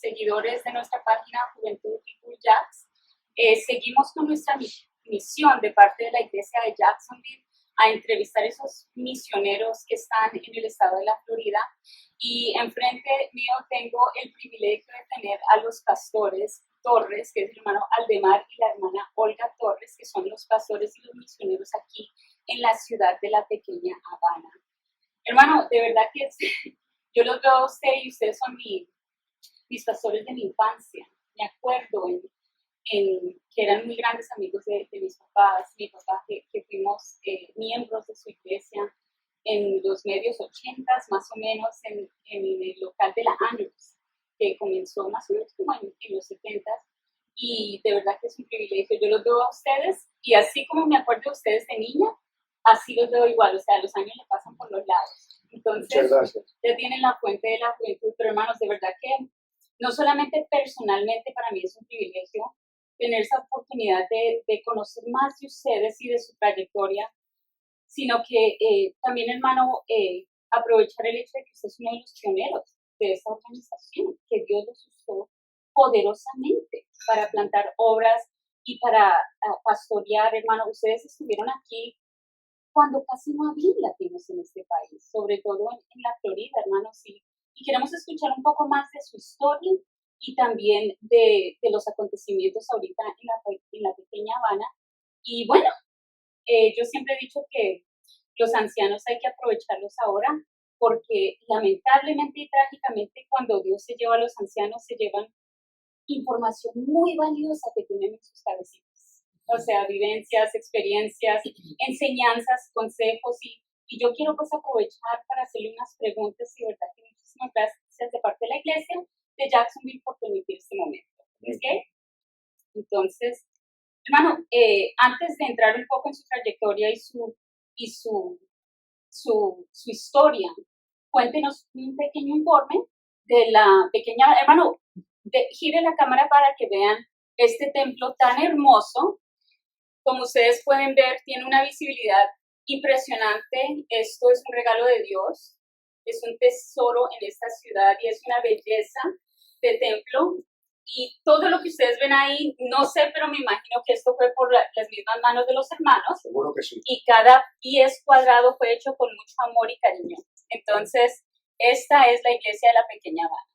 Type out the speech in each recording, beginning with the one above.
seguidores de nuestra página Juventud y Cool Jacks, seguimos con nuestra misión de parte de la iglesia de Jacksonville a entrevistar a esos misioneros que están en el estado de la Florida. Y enfrente mío tengo el privilegio de tener a los pastores Torres, que es el hermano Aldemar, y la hermana Olga Torres, que son los pastores y los misioneros aquí en la ciudad de la pequeña Habana. Hermano, de verdad que yo los veo a usted y ustedes son mis pastores de mi infancia. Me acuerdo que eran muy grandes amigos de mis papás, mi papá, que fuimos miembros de su iglesia en los medios 80s, más o menos, en el local de la Andrews, que comenzó más o menos como en los 70s, y de verdad que es un privilegio. Yo los veo a ustedes, y así como me acuerdo de ustedes de niña, así los veo igual, o sea, los años le pasan por los lados. Entonces, ya tienen la fuente de la juventud, pero hermanos, de verdad que no solamente personalmente para mí es un privilegio tener esa oportunidad de conocer más de ustedes y de su trayectoria, sino que también, hermano, aprovechar el hecho de que usted es uno de los pioneros de esta organización, que Dios los usó poderosamente para plantar obras y para pastorear, hermano. Ustedes estuvieron aquí cuando casi no había latinos en este país, sobre todo en la Florida, hermanos, y queremos escuchar un poco más de su historia y también de los acontecimientos ahorita en la pequeña Habana. Y bueno, yo siempre he dicho que los ancianos hay que aprovecharlos ahora, porque lamentablemente y trágicamente cuando Dios se lleva a los ancianos, se llevan información muy valiosa que tienen en sus cabecitas. O sea, vivencias, experiencias, enseñanzas, consejos, y yo quiero pues aprovechar para hacerle unas preguntas, y verdad que muchísimas gracias de parte de la iglesia de Jacksonville por permitir este momento. ¿Okay? Entonces, hermano, antes de entrar un poco en su trayectoria y su historia, cuéntenos un pequeño informe de la pequeña, hermano, gire la cámara para que vean este templo tan hermoso. Como ustedes pueden ver, tiene una visibilidad impresionante. Esto es un regalo de Dios, es un tesoro en esta ciudad y es una belleza de templo. Y todo lo que ustedes ven ahí, no sé, pero me imagino que esto fue por las mismas manos de los hermanos. Seguro que sí. Y cada pies cuadrado fue hecho con mucho amor y cariño. Entonces, esta es la iglesia de la pequeña Habana.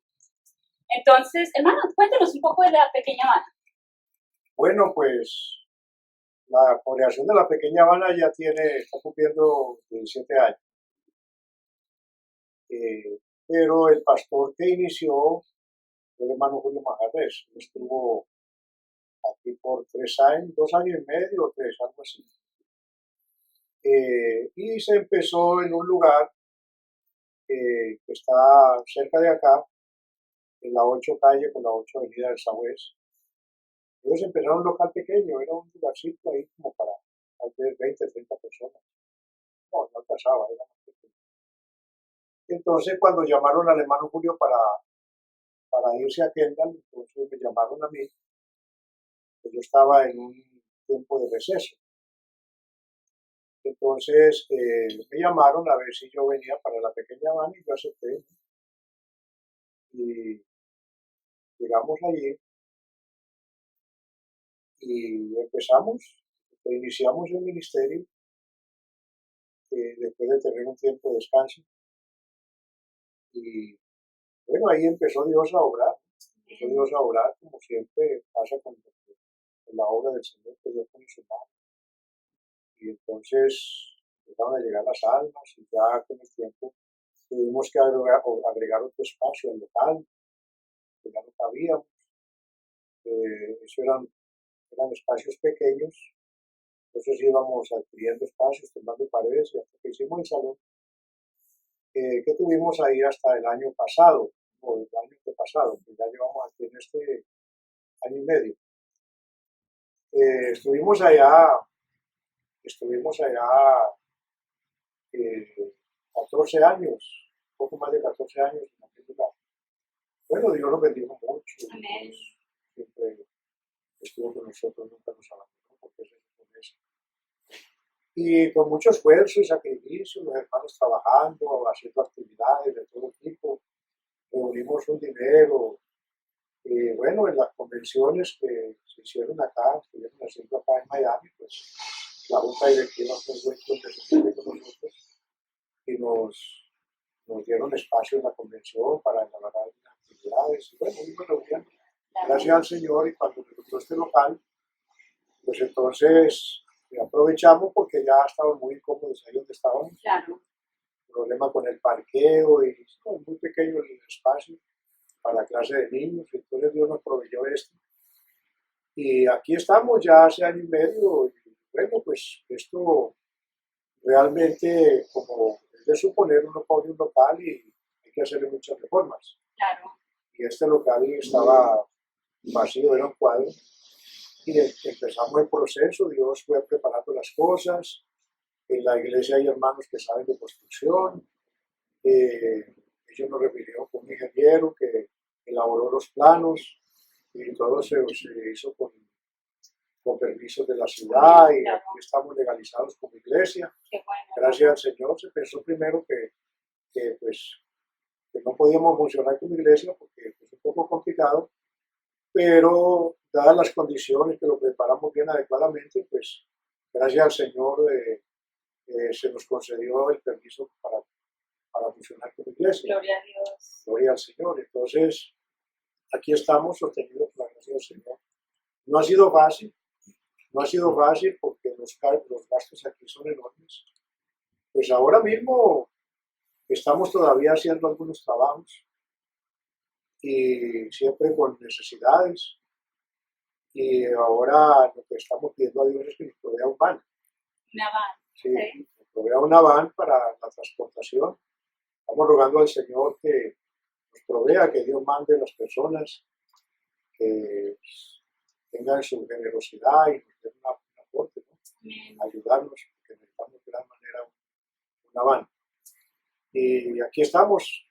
Entonces, hermano, cuéntanos un poco de la pequeña Habana. Bueno, pues la congregación de la pequeña Habana ya está cumpliendo 17 años. Pero el pastor que inició fue el hermano Julio Manjarres. Estuvo aquí por 3 años, 2 años y medio o 3, algo así. Y se empezó en un lugar que está cerca de acá, en la 8 calle con la 8 avenida del Sagüez. Ellos empezaron un local pequeño, era un lugarcito ahí como para tal vez 20, 30 personas. No alcanzaba, era más pequeño. Entonces, cuando llamaron al hermano Julio para irse a Kendall, entonces me llamaron a mí, que yo estaba en un tiempo de receso. Entonces, me llamaron a ver si yo venía para la pequeña Habana y yo acepté. Y llegamos allí y iniciamos el ministerio después de tener un tiempo de descanso. Y bueno, ahí empezó Dios a obrar. Empezó Dios a obrar como siempre pasa con la obra del Señor que Dios pone en su mano. Y entonces empezaron a llegar las almas y ya con el tiempo tuvimos que agregar otro espacio al local, que ya no cabíamos. Eso eran espacios pequeños, entonces íbamos adquiriendo espacios, tomando paredes y hasta que hicimos el salón, que tuvimos ahí hasta el año pasado, o el año que pasado, que ya llevamos aquí en este año y medio. Estuvimos allá 14 años, un poco más de 14 años en aquel lugar. Bueno, Dios nos bendijo mucho. Amén. Siempre estuvo con nosotros, nunca nos abandonó, porque es eso. Y con mucho esfuerzo y sacrificio, los hermanos trabajando, haciendo actividades de todo tipo, reunimos un dinero Y bueno, en las convenciones que se hicieron acá, estuvieron haciendo acá en Miami, pues la junta directiva fue muy condescendiente con nosotros y nos dieron espacio en la convención para elaborar algunas actividades. Y bueno, muy reunión. Gracias al Señor, y cuando me gustó este local, pues entonces aprovechamos porque ya estaban muy cómodos ahí donde estábamos. Claro. Problema con el parqueo y no, muy pequeño el espacio para la clase de niños. Entonces Dios nos proveyó esto. Y aquí estamos ya hace año y medio. Y bueno, pues esto realmente, como es de suponer, uno pone un local y hay que hacerle muchas reformas. Claro. Y este local estaba vacío, era un cuadro. Y empezamos el proceso, Dios fue preparando las cosas. En la iglesia hay hermanos que saben de construcción. Ellos nos refirieron con un ingeniero que elaboró los planos y todo se hizo con permisos de la ciudad y Claro. aquí estamos legalizados como iglesia. Qué bueno. Gracias al Señor. Se pensó primero pues, que no podíamos funcionar como iglesia porque es un poco complicado, pero dadas las condiciones que lo preparamos bien adecuadamente, pues gracias al Señor se nos concedió el permiso para funcionar como iglesia. Gloria a Dios. Gloria al Señor. Entonces, aquí estamos sostenidos por la gracia del Señor. No ha sido fácil, no ha sido fácil porque los gastos aquí son enormes. Pues ahora mismo estamos todavía haciendo algunos trabajos y siempre con necesidades. Y ahora lo que estamos pidiendo a Dios es que nos provea un van. Una van. Sí, Okay. nos provea una van para la transportación. Estamos rogando al Señor que nos provea, que Dios mande las personas que tengan su generosidad y nos den un aporte, ¿no? Amén. Ayudarnos, porque necesitamos de gran manera una van. Y aquí estamos.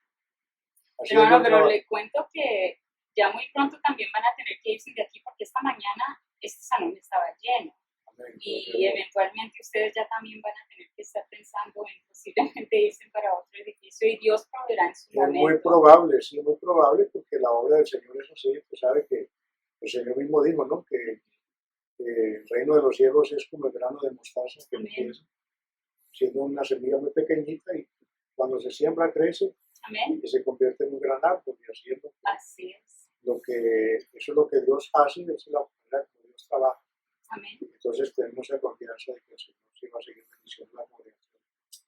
Hermano, pero le cuento que ya muy pronto también van a tener que irse de aquí porque esta mañana este salón estaba lleno. Amén. Y eventualmente ustedes ya también van a tener que estar pensando en posiblemente irse para otro edificio y Dios proveerá en su Es momento. muy probable, sí, muy probable, porque la obra del Señor es así. Usted sabe que el Señor mismo dijo, ¿no? Que el reino de los cielos es como el grano de mostaza que empieza siendo una semilla muy pequeñita y cuando se siembra crece. Amén. Y se convierte en un gran árbol y así es Así es. eso es lo que Dios hace, esa es la manera como Dios trabaja. Amén. Entonces tenemos la confianza de que el Señor sí va a seguir bendiciendo la congregación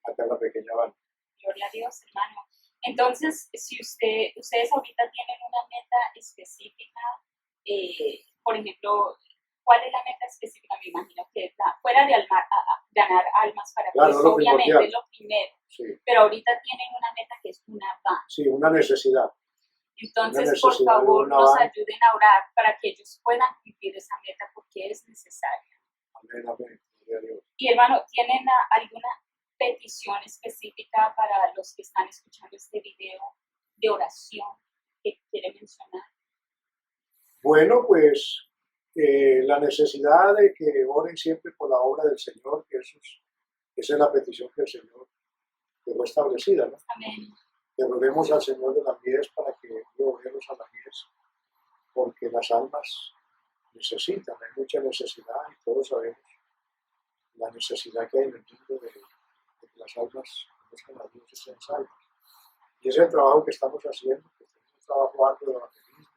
acá en la pequeña banda. Gloria a Dios, hermano. Entonces, si ustedes ahorita tienen una meta específica, por ejemplo, ¿cuál es la meta específica? Me imagino que es fuera de ganar almas para Claro, Cristo, obviamente primordial. es lo primero, Sí, pero ahorita tienen una meta que es una van. sí, una necesidad. Entonces, por favor, nos ayuden a orar para que ellos puedan cumplir esa meta porque es necesaria. Amén, amén. Gloria a Dios. Y hermano, ¿tienen alguna petición específica para los que están escuchando este video de oración que quieren mencionar? Bueno, pues la necesidad de que oren siempre por la obra del Señor, que esa es la petición que el Señor dejó establecida, ¿no? Amén. Que roguemos al Señor de las mies para que envíe obreros a las mies, porque las almas necesitan, hay mucha necesidad y todos sabemos la necesidad que hay en el mundo de que las almas buscan a Dios y sean salvas. Y ese es el trabajo que estamos haciendo, que es un trabajo arduo de evangelismo.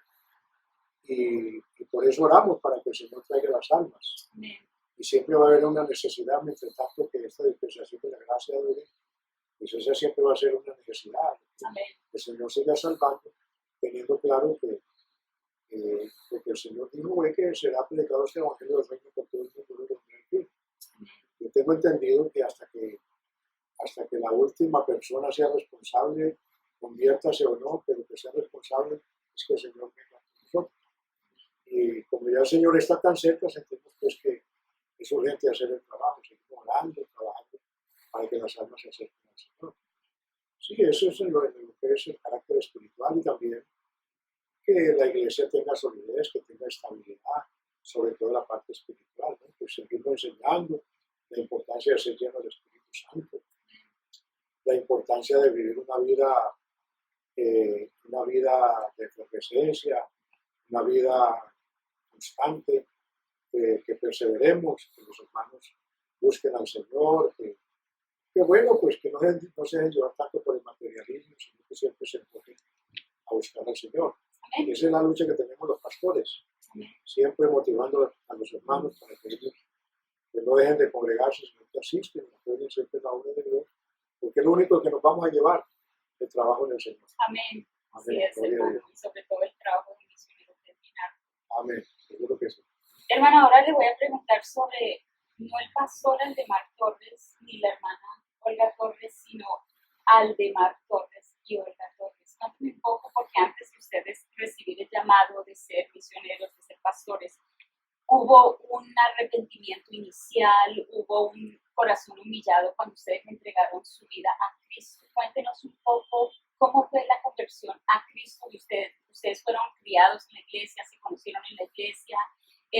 Y por eso oramos para que el Señor traiga las almas. Amén. Y siempre va a haber una necesidad, mientras tanto que esta dispensación de la gracia dure, pues esa siempre va a ser una necesidad. Amén. El Señor siga salvando, teniendo claro que el Señor dijo que será predicado este evangelio del reino por todo el mundo de los Yo tengo entendido que hasta que la última persona sea responsable, conviértase o no, pero que sea responsable, es que el Señor venga con nosotros. Y como ya el Señor está tan cerca, sentimos pues que es urgente hacer el trabajo, seguir orando, trabajando para que las almas se acerquen al Señor. Sí, eso es lo que es el carácter espiritual y también que la iglesia tenga solidez, que tenga estabilidad, sobre todo la parte espiritual, ¿no? Pues seguirlo enseñando la importancia de ser lleno del Espíritu Santo, la importancia de vivir una vida de efervescencia, una vida constante, que perseveremos, que los hermanos busquen al Señor, que bueno, pues que no se dejen llevar tanto por el materialismo, sino que siempre se enfoquen a buscar al Señor. Amén. Esa es la lucha que tenemos los pastores, Amén. siempre motivando a los hermanos para que ellos que no dejen de congregarse, sino que asisten, apoyen siempre la obra de Dios, porque es lo único que nos vamos a llevar, el trabajo en el Señor. Amén. Amén. Sí, es, Gloria a hermano, Dios. y sobre todo el trabajo de misionero terminar. Amén. Seguro que sí. Hermano, ahora le voy a preguntar sobre, no el pastor Aldemar Torres, ni la hermana Olga Torres, sino Aldemar Torres y Olga Torres. Cuéntame un poco, porque antes de ustedes recibir el llamado de ser misioneros, de ser pastores, hubo un arrepentimiento inicial, hubo un corazón humillado cuando ustedes entregaron su vida a Cristo. Cuéntenos un poco cómo fue la conversión a Cristo de ustedes. Ustedes fueron criados en la iglesia, se conocieron en la iglesia,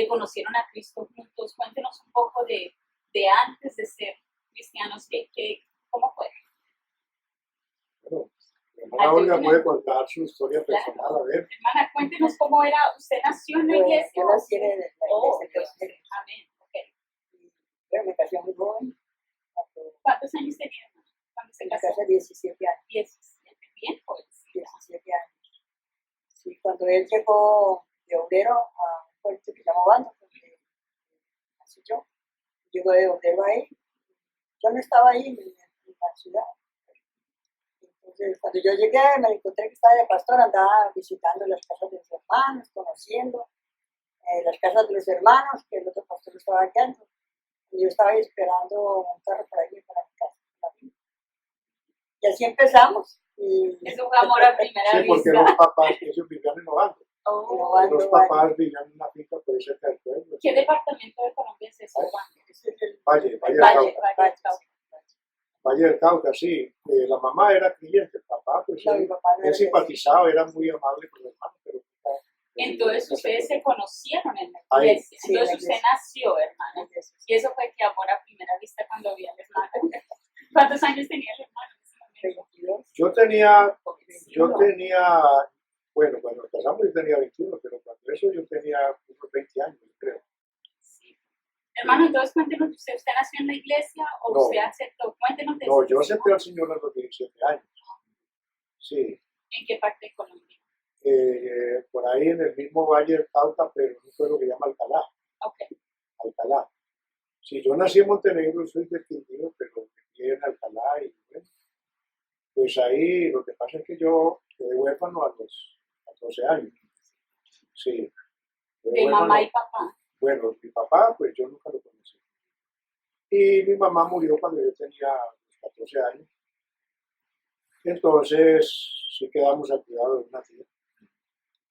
conocieron a Cristo juntos. Cuéntenos un poco de antes de ser cristianos, ¿cómo fue? Bueno, mi hermana Olga puede contar su historia personal, Claro. a ver. Hermana, cuéntenos cómo era. ¿Usted nació en la Bueno, iglesia? yo nací en la Oh, iglesia Dios. católica. Amén. Okay. Pero me casé muy joven, ¿Cuántos años tenía, hermana, cuando se me casó? casé 17 años. 17. Bien, pues. 17 años. Sí, cuando él llegó de obrero a un pueblo que se llama Bando, donde nací yo, llegó de obrero ahí. Yo no estaba ahí en la ciudad. Entonces, cuando yo llegué, me encontré que estaba de pastor, andaba visitando las casas de los hermanos, conociendo las casas de los hermanos, que el otro pastor estaba guiando. Y yo estaba esperando un carro para ir para mi casa. Y así empezamos. Y Eso fue amor a primera Sí, porque vista. los papás, ellos vivían en Ovando. Oh, Los papás vivían en una finca por ahí cerca del pueblo. ¿qué departamento de Colombia es eso? ese es el Valle del Valle, Cauca. Valle del Cauca. Valle del Cauca, sí. La mamá era creyente, el papá, pues No, mi él, papá no él era simpatizaba, era muy amable con los hermanos, pero nunca. Entonces ustedes se conocieron en la Ahí. iglesia. Sí, en la Entonces usted iglesia. nació, hermana. creyente. Y eso fue que amor a primera vista cuando vi al hermano. ¿Cuántos años tenía el hermano en ese momento? 22. Yo tenía, bueno, cuando nos casamos yo tenía 21, pero cuando eso yo tenía unos 20 años, yo creo. Sí. Hermano, entonces cuéntenos, ¿usted nació en la iglesia o No. usted aceptó? Cuéntenos de No, eso. yo acepté al Señor a los 17 años. Sí. ¿En qué parte de Colombia? Por ahí en el mismo Valle del Cauca, pero en un pueblo que se llama Alcalá. Ok. Alcalá. Sí, yo nací en Montenegro, soy de Quindío, pero viví en Alcalá y bueno, pues ahí lo que pasa es que yo quedé huérfano a los 14 años. Sí. Quedé De huérfano. mamá y papá. Bueno, mi papá, pues yo nunca lo conocí. Y mi mamá murió cuando yo tenía 14 años. Entonces, sí quedamos al cuidado de una tía,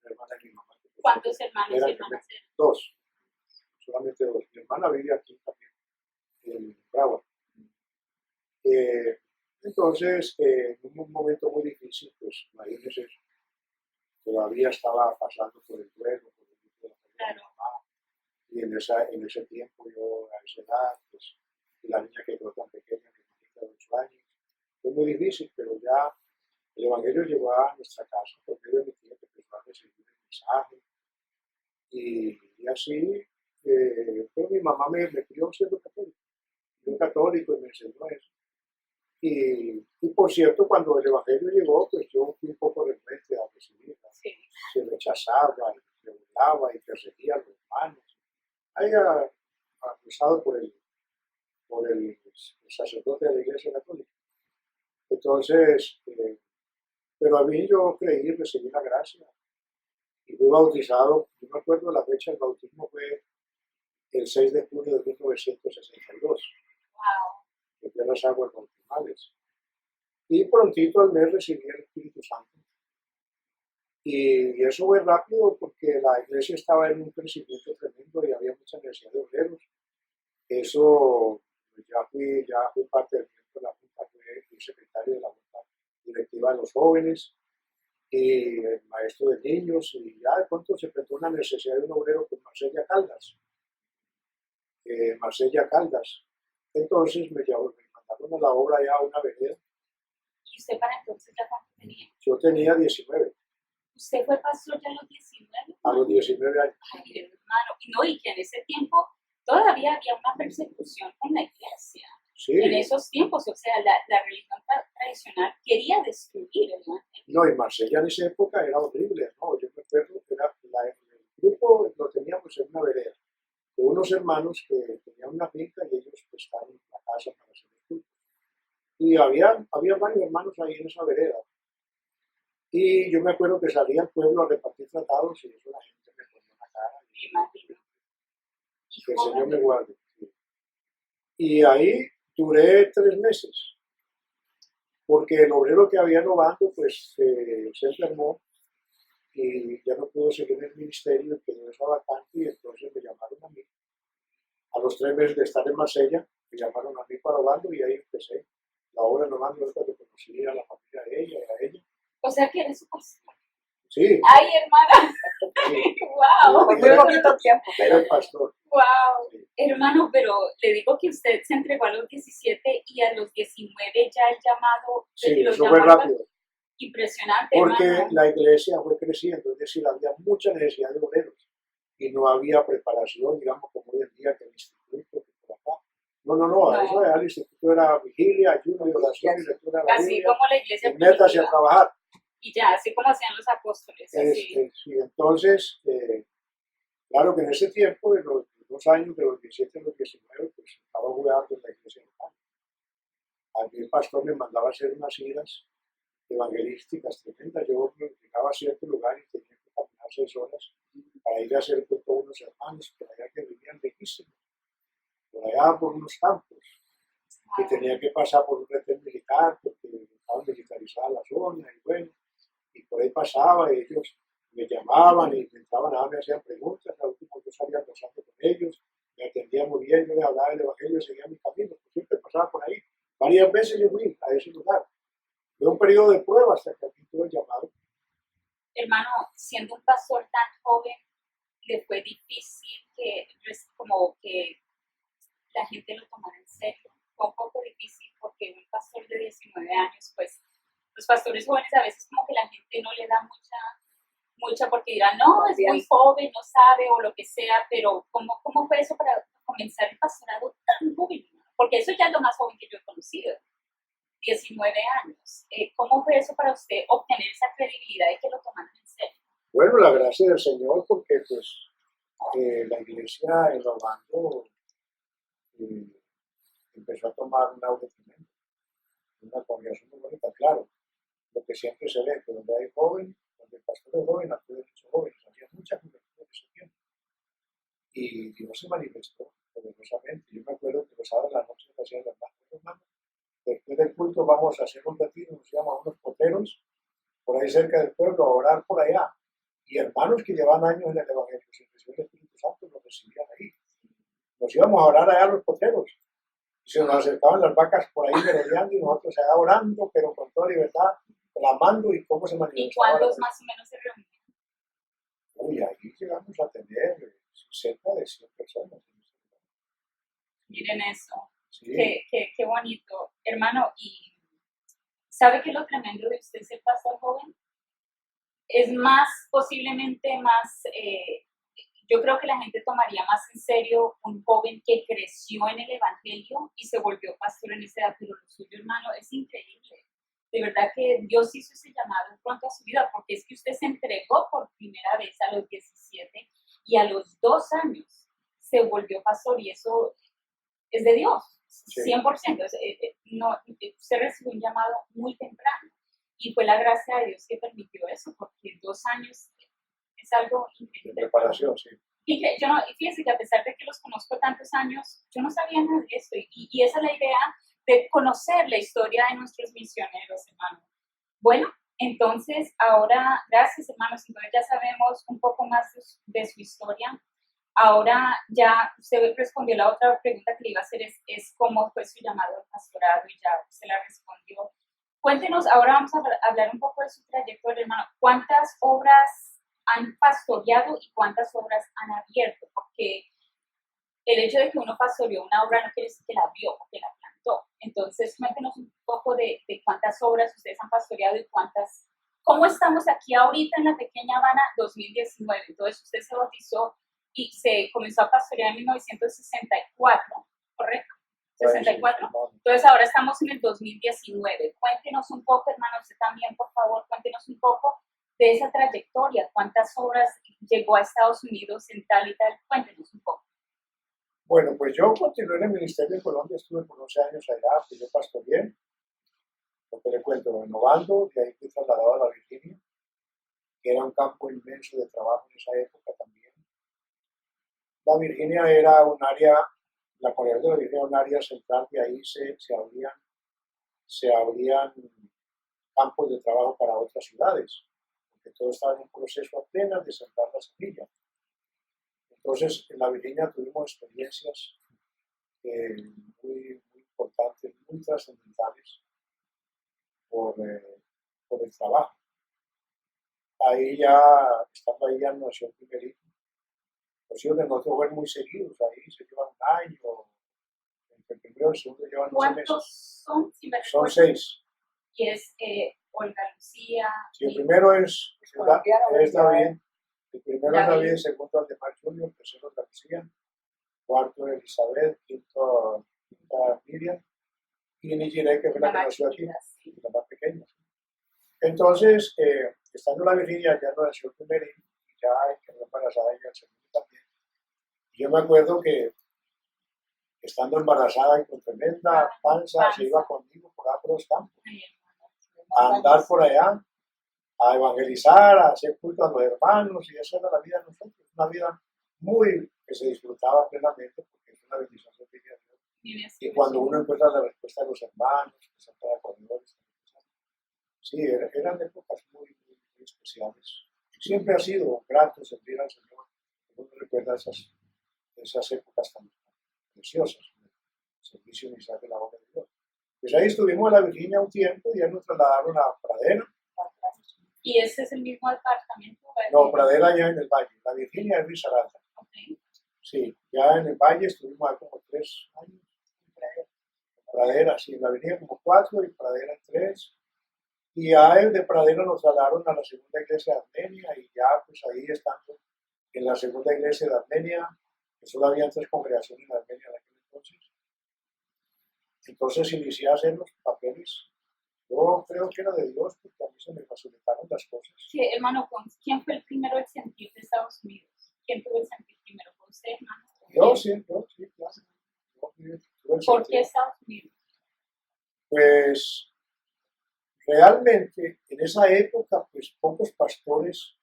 la hermana de mi mamá. ¿Cuántos hermanos y Eran hermanas eran? dos, solamente dos. Mi hermana vive aquí también, en Brava. Entonces, en un momento muy difícil, pues imagínense, todavía estaba pasando por el duelo, por el luto de la pérdida de mi mamá. Y en ese tiempo, yo a esa edad, pues, y la niña que quedó tan pequeña, mi niña de 8 años, fue muy difícil, pero ya el Evangelio llegó a nuestra casa por medio de mi tía que empezó a recibir el mensaje. Y así, pues mi mamá me crió siendo católico. Yo católico y me enseñó eso. Y por cierto, cuando el Evangelio llegó, pues yo fui un poco renuente a recibirla. Sí. Se rechazaba, y se burlaba y perseguía a los hermanos. Ahí acusado por el sacerdote de la Iglesia Católica. Entonces, pero a mí yo creí, recibí la gracia y fui bautizado. Yo me acuerdo la fecha del bautismo fue el 6 de junio de 1962, Wow. que fue las aguas bautismales. Y prontito al mes recibí el Espíritu Santo. Y eso fue rápido porque la iglesia estaba en un crecimiento tremendo y había mucha necesidad de obreros. Eso, pues ya fui parte del miembro de la Junta, fui secretario de la Junta Directiva de los Jóvenes y el maestro de niños, y ya de pronto se presentó una necesidad de un obrero con Marsella Caldas. Entonces me mandaron a la obra ya a una vereda. ¿Y usted para entonces ya cuánto tenía? Yo tenía 19. ¿Usted fue pastor ya a los 19? a los 19 años. Ay, hermano, y que en ese tiempo todavía había una persecución con la iglesia. Sí, En esos tiempos, o sea, la religión tradicional quería destruir el evangelio. no, y Marsella en esa época era horrible, ¿no? Yo me acuerdo que el grupo lo teníamos en una vereda, de unos hermanos que tenían una finca y ellos pues, estaban en la casa para hacer el culto. Y había varios hermanos ahí en esa vereda. Y yo me acuerdo que salía al pueblo a repartir tratados y eso la gente me ponía en la cara. Me imagino. Y Que el Señor me joven, guarde. Y ahí duré 3 meses, porque el obrero que había robando pues se enfermó y ya no pudo seguir en el ministerio y quedó esa vacante y entonces me llamaron a mí. A los 3 meses de estar en Marsella, me llamaron a mí para Orlando y ahí empecé. La obra en Orlando es cuando conocí a la familia de ella y a ella. o sea, que eres su pastor. Sí, Ay, hermana, sí, wow, Por muy poquito tiempo, era el pastor. wow. Sí. Hermano, pero le digo que usted se entregó a los 17 y a los 19 ya el llamado, Sí, lo eso fue llamó rápido, impresionante, porque hermano. la iglesia fue creciendo, es decir, había mucha necesidad de obreros y no había preparación, digamos, como hoy en día que el instituto, que por acá. No, eso era el instituto, era vigilia, ayuno y oración y lectura de la Así Biblia, como la iglesia y métase a primitiva. trabajar. Y ya, así como hacían los apóstoles. Así. Sí, entonces, claro que en ese tiempo, de los 2 años, de los 17 a los 19, pues estaba jugando en la iglesia local. A mí el pastor me mandaba a hacer unas giras evangelísticas tremendas. Yo llegaba a cierto lugar y tenía que caminar 6 horas para ir a hacer culto a unos hermanos por allá que vivían lejísimos, por allá por unos campos, y tenía que pasar por un retén militar porque estaba militarizada la zona y bueno, y por ahí pasaba y ellos me llamaban y me entraban a me hacían preguntas, al último yo salía conversando con ellos, me atendía muy bien, yo les hablaba del evangelio y seguía mi camino, pues siempre pasaba por ahí. Varias veces yo fui a ese lugar. Fue un periodo de prueba hasta que aquí tuve el llamado. Hermano, siendo un pastor tan joven, le fue difícil como que la gente lo tomara en serio. Fue un poco difícil porque un pastor de 19 años, pues los pastores jóvenes a veces como que la gente no le da mucha porque dirán, no, es muy joven, no sabe o lo que sea, pero ¿cómo fue eso para comenzar el pastorado tan joven? Porque eso ya es lo más joven que yo he conocido, 19 años. ¿Cómo fue eso para usted obtener esa credibilidad y que lo tomaran en serio? Bueno, la gracia del Señor, porque pues la iglesia en Orlando empezó a tomar un auge tremendo, una congregación muy bonita, claro, lo que siempre se ve, que donde hay joven, donde el pastor es joven, acuden muchos jóvenes, había mucha juventud en ese tiempo. Y Dios se manifestó poderosamente. Yo me acuerdo que los sábados de la noche me hacían las manos, después del culto vamos a hacer un retiro, nos llaman unos poteros, por ahí cerca del pueblo, a orar por allá. Y hermanos que llevan años en el Evangelio, sin recibir el Espíritu Santo, nos recibían ahí. Nos íbamos a orar allá a los poteros. Y se nos acercaban las vacas por ahí merodeando y nosotros allá orando, pero con toda libertad, clamando y cómo se manifestaba. ¿Y cuántos más o menos se reunían? Uy, ahí llegamos a tener cerca de 100 personas. Miren eso. Sí. Qué bonito. Hermano, ¿y sabe qué es lo tremendo de usted ser pastor joven? Es posiblemente más, yo creo que la gente tomaría más en serio un joven que creció en el Evangelio y se volvió pastor en esa edad, pero lo suyo, hermano, es increíble. De verdad que Dios hizo ese llamado pronto a su vida, porque es que usted se entregó por primera vez a los 17 y a los 2 años se volvió pastor y eso es de Dios, 100%. Usted recibió un llamado muy temprano y fue la gracia de Dios que permitió eso, porque 2 años es algo increíble. De preparación, sí. Y fíjense que a pesar de que los conozco tantos años, yo no sabía nada de esto y esa es la idea de conocer la historia de nuestros misioneros, hermano. Bueno, entonces ahora, gracias hermanos, entonces ya sabemos un poco más de su historia. Ahora ya usted respondió la otra pregunta que le iba a hacer, es cómo fue su llamado al pastorado y ya usted la respondió. Cuéntenos, ahora vamos a hablar un poco de su trayectoria, hermano. ¿Cuántas obras han pastoreado y cuántas obras han abierto? Porque el hecho de que uno pastoreó una obra no quiere decir que la abrió o que la plantó. Entonces, cuéntenos un poco de cuántas obras ustedes han pastoreado y ¿Cómo estamos aquí ahorita en la pequeña Habana 2019? Entonces usted se bautizó y se comenzó a pastorear en 1964, ¿correcto? 64. Entonces ahora estamos en el 2019. Cuéntenos un poco, hermano, usted también, por favor, cuéntenos un poco de esa trayectoria. ¿Cuántas obras llegó a Estados Unidos en tal y tal? Cuéntenos un poco. Bueno, pues yo continué en el Ministerio de Colombia, estuve por 11 años allá, pues yo pastoreé, lo que le cuento, renovando, de ahí fui trasladado a la Virginia, que era un campo inmenso de trabajo en esa época también. La Virginia era un área, la Comunidad de la Virginia era un área central, y ahí se abrían campos de trabajo para otras ciudades, porque todo estaba en un proceso apenas de sembrar la semilla. Entonces, en la Virginia tuvimos experiencias muy importantes, muy trascendentales por el trabajo. Ahí ya, estando ahí ya nació el primer hijo. Los hijos de nosotros fueron muy seguidos, ahí se llevan un año, entre el primero y el segundo llevan 11 meses. ¿Cuántos son? Si me Son recuerdo? 6. Y es Olga Lucía. Sí, el primero es David, el primero es David, el segundo Aldemar Junior, el tercero es García, cuarto es Elizabeth, quinta Miriam, y Nijire, que fue la que nació aquí, la más pequeña. Entonces, estando en la Virginia, ya no nació el primer hijo, y ya quedó embarazada ella el segundo también. Y yo me acuerdo que estando embarazada y con tremenda panza, se iba conmigo por allá por los campos, a andar por allá, a evangelizar, a hacer culto a los hermanos, y esa era la vida de nosotros, una vida que se disfrutaba plenamente, porque es una bendición de Dios. Y cuando uno encuentra la respuesta de los hermanos, que son trabajadores, sí, eran épocas muy especiales. Siempre ha sido grato servir al Señor, uno recuerda esas épocas tan preciosas, el servicio inicial de la obra de Dios. Pues ahí estuvimos en la Virginia un tiempo, y ya nos trasladaron a Pradera. ¿Y ese es el mismo departamento? No, Pradera ya en el Valle, la Virginia es Risaralda. Okay. Sí, ya en el Valle estuvimos ahí como 3 años. Pradera, sí, en la Virginia como 4 y Pradera 3. Y ya de Pradera nos trasladaron a la segunda iglesia de Armenia, y ya pues ahí estando en la segunda iglesia de Armenia, que solo había 3 congregaciones en Armenia en aquel entonces. Entonces inicié a hacer los papeles. Yo creo que era de Dios, porque a mí se me facilitaron las cosas. Sí, hermano, ¿quién fue el primero en sentir de Estados Unidos? ¿Quién tuvo el sentir primero? ¿Fue usted, hermano? Yo sí, claro. ¿Por qué Estados Unidos? Pues realmente en esa época, pues pocos pastores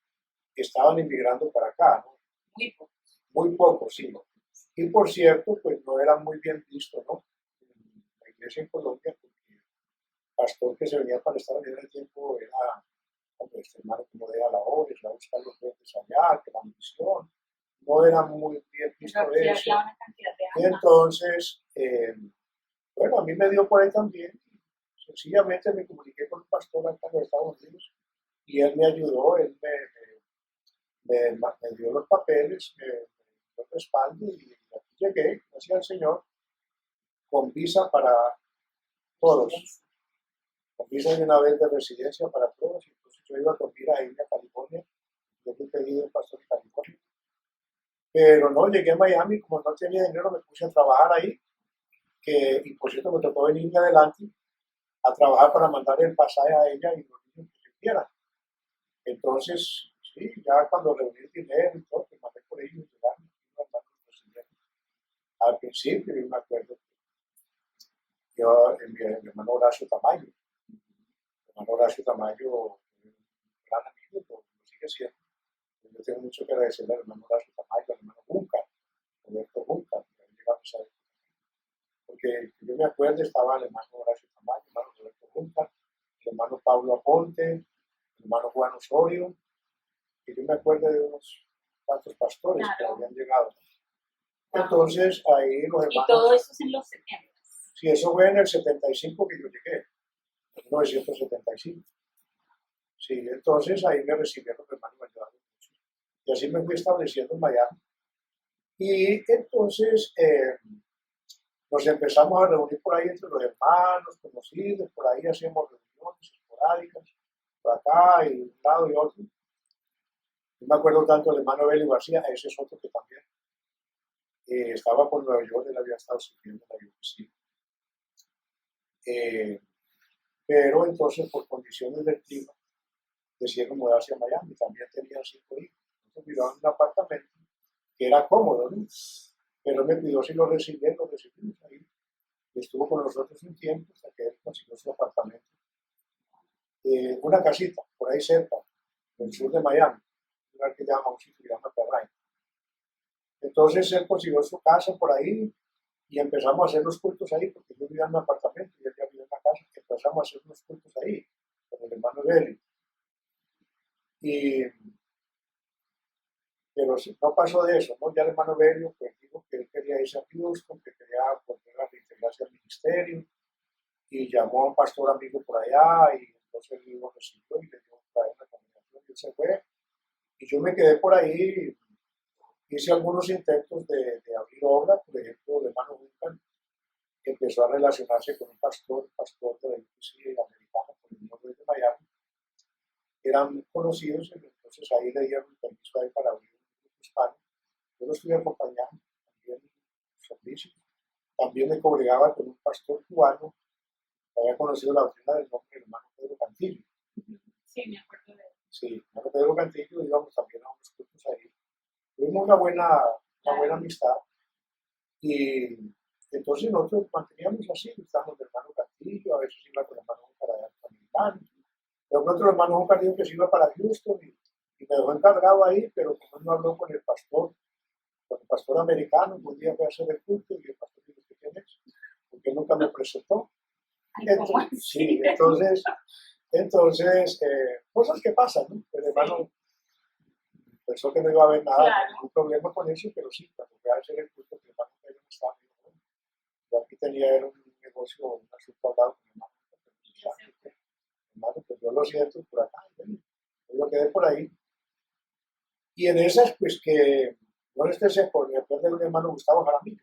estaban emigrando para acá, ¿no? Muy pocos. Muy pocos, sí. Y por cierto, pues no era muy bien visto, ¿no? En la iglesia en Colombia, porque el pastor que se venía para Estados Unidos en el tiempo era, hombre, este hermano que no deja la obra, va a buscar los verdes allá, que la misión. No era muy bien visto eso. Había una cantidad de Y entonces, bueno, a mí me dio por ahí también. Sencillamente me comuniqué con un pastor acá en los Estados Unidos, y él me ayudó, él me dio los papeles, me dio el respaldo, y aquí llegué, gracias al Señor, con visa para todos, con visa de una vez de residencia para todos. Y entonces yo iba con mira a irme a California, yo fui pedido el pastor de California. Pero no, llegué a Miami, como no tenía dinero, me puse a trabajar ahí, y por cierto me tocó venirme adelante a trabajar para mandar el pasaje a ella y los niños que quieran. Entonces, sí, ya cuando reuní el dinero y todo, pues mandé por ellos y llegaron, al principio, yo me acuerdo, yo, mi hermano Horacio Tamayo, un gran amigo, lo sigue siendo. Yo tengo mucho que agradecerle al hermano Horacio Tamayo, al hermano Junca, Roberto Junca, que había llegado a esa época. Porque yo me acuerdo, estaba el hermano Horacio Tamayo, el hermano Roberto Junca, el hermano Pablo Aponte, el hermano Juan Osorio, y yo me acuerdo de unos cuantos pastores que habían llegado. Entonces, ahí los hermanos... Y todo eso es en los 70. Sí, eso fue en el 75 que yo llegué, en 1975. Sí, entonces ahí me recibieron los hermanos, me ayudaron mucho. Y así me fui estableciendo en Miami. Y entonces nos empezamos a reunir por ahí entre los hermanos, conocidos, por ahí hacíamos reuniones esporádicas. por acá y de un lado y otro. No me acuerdo tanto del hermano Belio García, ese es otro que también estaba por Nueva York, él había estado sirviendo en la UPC. Pero entonces, por condiciones del clima, decidieron mudarse a Miami. También tenían 5 hijos. Entonces vivían en un apartamento que era cómodo, ¿no? Pero me pidió si lo recibimos ahí. Y estuvo con nosotros un tiempo hasta que él consiguió su apartamento. Una casita, por ahí cerca, en el sur de Miami, un lugar que llama, un sitio que llama Perrain. Entonces él consiguió su casa por ahí y empezamos a hacer los cultos ahí, porque yo vivía en un apartamento y él ya vivía en una casa, y empezamos a hacer los cultos ahí, con el hermano Belli. Pero no pasó de eso, ¿no? Ya el hermano Belio pues dijo que él quería irse a Houston, que quería volver a reintegrarse al ministerio, y llamó a un pastor amigo por allá, y entonces él lo recibió y le dio una congregación, y él se fue. Y yo me quedé por ahí, hice algunos intentos de abrir obra, por ejemplo, el hermano Duncan empezó a relacionarse con un pastor de la UPC americana, por el norte de Miami. Eran conocidos, entonces ahí le dieron el permiso a él para abrir un grupo hispano. Yo lo estuve acompañando también en los servicios. También me congregaba con un pastor cubano que había conocido la doctrina del nombre del hermano Pedro Cantillo. Sí, me acuerdo de eso. Sí, el hermano Pedro Cantillo, íbamos también a unos cultos ahí. Tuvimos una buena amistad. Y entonces nosotros manteníamos así, estábamos el hermano Cantillo, a veces iba con el hermano para allá americano. Pero otro hermano Juan dijo que se iba para Houston y me dejó encargado ahí, pero como no habló con el pastor americano, un día fue a hacer el culto y el pastor dijo, ¿quién es? Porque él nunca me presentó. Entonces, sí, entonces cosas que pasan, ¿no? El hermano pensó que no iba a haber nada, claro, ningún problema con eso, pero sí, cuando fue a hacer el culto, que el hermano Pedro no estaba, bueno, yo aquí tenía él un negocio, un asunto al lado con mi hermano, hermano, pues yo lo siento por acá, yo lo quedé por ahí. Y en esas, pues que no esté seco, me acuerdo de un hermano Gustavo Jaramillo.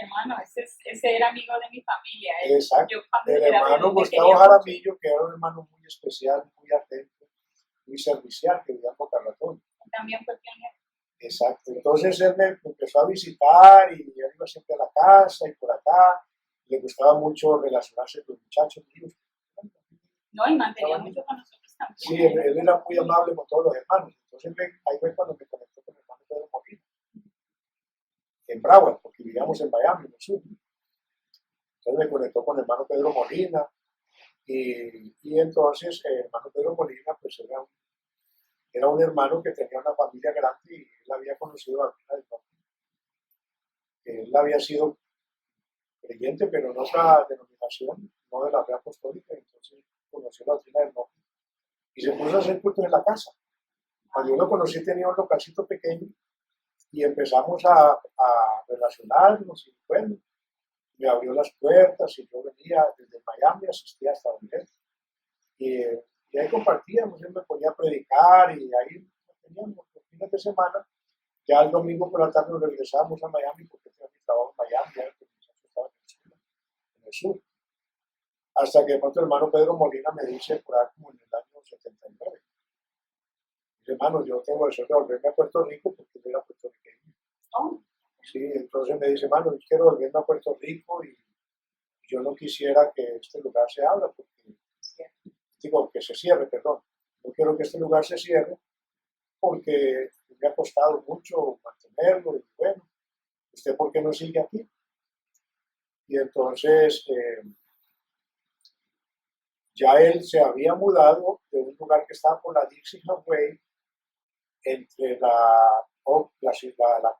hermano, ese era amigo de mi familia. Exacto, Yo cuando el era hermano bebé Gustavo quería Jaramillo, que era un hermano muy especial, muy atento, muy servicial, que vivía en Boca Ratón. también fue pionero. Exacto, entonces él me empezó a visitar y él iba siempre a la casa y por acá, le gustaba mucho relacionarse con los muchachos míos. No, y mantenía mucho con nosotros también. Sí, él era muy amable con todos los hermanos. Entonces ahí fue cuando me conectó con el hermano Pedro Molina, en Broward, porque vivíamos en Miami, en el sur. Entonces me conectó con el hermano Pedro Molina y entonces el hermano Pedro Molina pues era un hermano que tenía una familia grande y él había conocido a Martina del Norte. Él había sido creyente, pero en otra denominación, no de la fe apostólica, entonces conoció la doctrina del Norte y se puso a hacer cultos en la casa. Cuando yo lo conocí tenía un localcito pequeño y empezamos a relacionarnos y bueno, me abrió las puertas y yo venía desde Miami, asistía hasta donde él. Y ahí compartíamos, él me ponía a predicar y ahí teníamos los fines de semana. Ya el domingo por la tarde nos regresábamos a Miami porque tenía mi trabajo en Miami, ya el muchacho estaba en el sur. Hasta que de pronto el hermano Pedro Molina me dice, por ahí como en el año 79, dice, hermano, yo tengo el deseo de volverme a Puerto Rico porque yo era puertorriqueño. Oh. Sí, entonces me dice, hermano, yo quiero volverme a Puerto Rico y yo no quisiera que este lugar se abra, porque, digo, que se cierre, perdón. No quiero que este lugar se cierre porque me ha costado mucho mantenerlo y bueno, ¿usted por qué no sigue aquí? Y entonces ya él se había mudado de un lugar que estaba por la Dixie Highway, entre la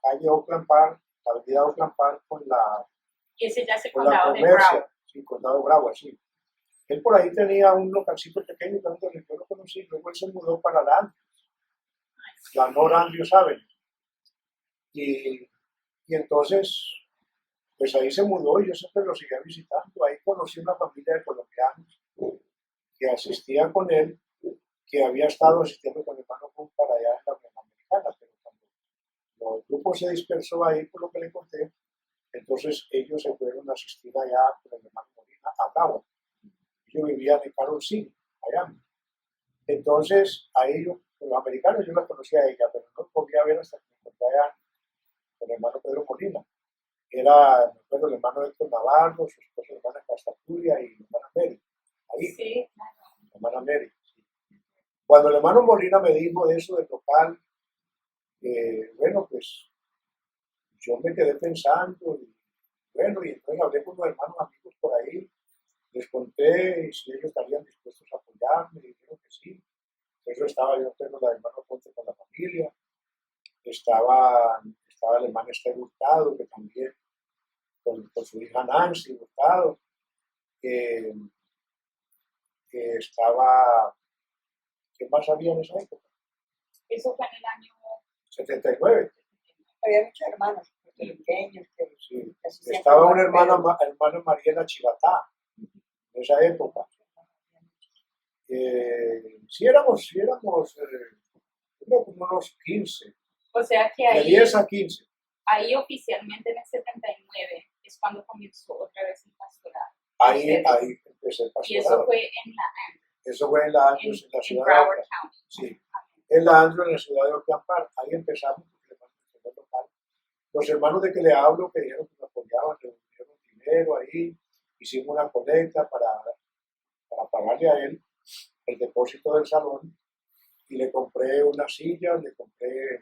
calle Oakland Park, la avenida Oakland Park Y ese ya es el con la condado de Comercia, Broward. sí, condado Bravo, sí. Él por ahí tenía un localcito pequeño donde yo lo conocí, luego él se mudó para la North Andrews Avenue. Y entonces, pues ahí se mudó y yo siempre lo seguía visitando. Ahí conocí una familia de colombianos que asistía con él, que había estado asistiendo con el hermano Juan para allá en la Unión Americana, pero cuando el grupo se dispersó ahí, por lo que le conté, entonces ellos se fueron a asistir allá con el hermano Molina a Broward. Ellos vivían en Carol City, Miami. Entonces, ahí los americanos yo la conocía a ella, pero no podía ver hasta que me encontré con el hermano Pedro Molina. Era, me acuerdo, el hermano Héctor Navarro, su esposa, la hermana Castaturia y la hermana Mary. Ahí, Sí, claro. la hermana Mary. Sí. Cuando el hermano Molina me dijo eso del local, bueno, pues yo me quedé pensando, y bueno, y entonces hablé con los hermanos amigos por ahí, les conté si ellos estarían dispuestos a apoyarme, y dijeron que sí. Eso estaba yo tengo la hermano Ponte con la familia, estaba el hermano Esther Hurtado, que también, con su hija Nancy Hurtado, que, que estaba, ¿qué más había en esa época? Eso fue en el año 79. Había muchos hermanos puertorriqueños que Sí. que se Estaba sienten una hermana, más hermana Mariela Chivatá, en esa época. Sí éramos creo como unos 15, O sea que de ahí, 10 a 15. ahí oficialmente en el 79 es cuando comenzó otra vez el pastorado. Ahí Ustedes. empecé el Y eso pastorado. fue en la Eso fue en la en, Andrews, en la en ciudad de Broward Oakland. County. Sí, en la Andrews, en la ciudad de Oakland Park. Ahí empezamos, porque el primer local. Los hermanos de que le hablo que dijeron que me apoyaban, reunieron dinero ahí, hicimos una colecta para pagarle a él el depósito del salón y le compré una silla, le compré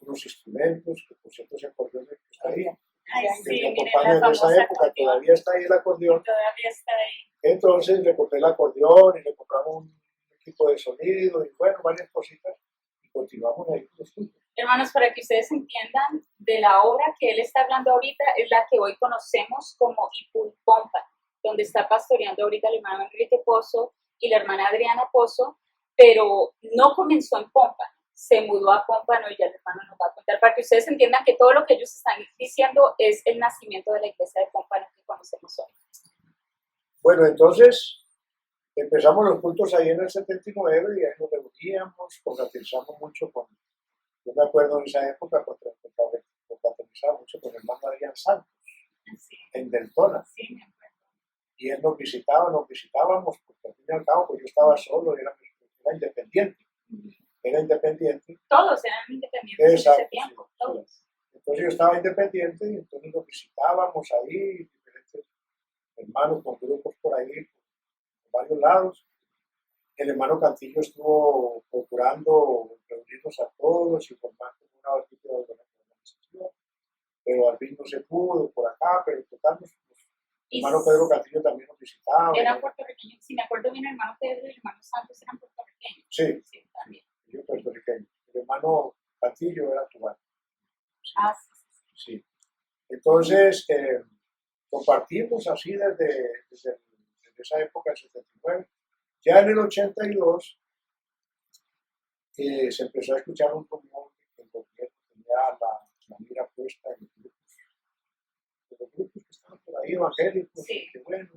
unos instrumentos, que por cierto ese acordeón que está ahí, Ay, que sí, me miren acompaña la en esa famosa época, acordeón. todavía está ahí el acordeón. Todavía está ahí. Entonces le compré el acordeón y le compramos un equipo de sonido y bueno, varias cositas y continuamos ahí con los estudios. Hermanos, para que ustedes entiendan, de la obra que él está hablando ahorita es la que hoy conocemos como Ipul Pompa, donde está pastoreando ahorita el hermano Enrique Pozo y la hermana Adriana Pozo, pero no comenzó en Pompa, se mudó a Pómpano y ya el hermano nos va a contar para que ustedes entiendan que todo lo que ellos están diciendo es el nacimiento de la iglesia de Pómpano que conocemos hoy. Bueno, entonces empezamos los cultos ahí en el 79 y ahí nos reuníamos, confraternizamos mucho con, yo me acuerdo en esa época, confraternizaba mucho con el hermano Adrián Santos Sí, en Deltona. sí, me acuerdo. Y él nos visitábamos, porque al fin y al cabo pues yo estaba solo, era independiente, era independiente. Todos eran independientes en Exacto, ese tiempo, sí, todos. sí. Entonces yo estaba independiente y entonces nos visitábamos ahí, diferentes hermanos con grupos por ahí, por varios lados. El hermano Cantillo estuvo procurando reunirnos a todos y formar una tipo de organización, pero al fin no se pudo por acá, pero total, el hermano Pedro Cantillo también nos visitaba. Eran puertorriqueños, si me acuerdo bien, el hermano Pedro y el hermano Santos eran puertorriqueños. Sí, Sí, también. yo puertorriqueño. El hermano Cantillo era cubano. Sí, Ah, sí. sí. Entonces, compartimos así desde esa época, el 79. Ya en el 82 se empezó a escuchar un rumor de que el gobierno tenía la mira puesta en los grupos que estaban por ahí evangélicos, Sí. que bueno,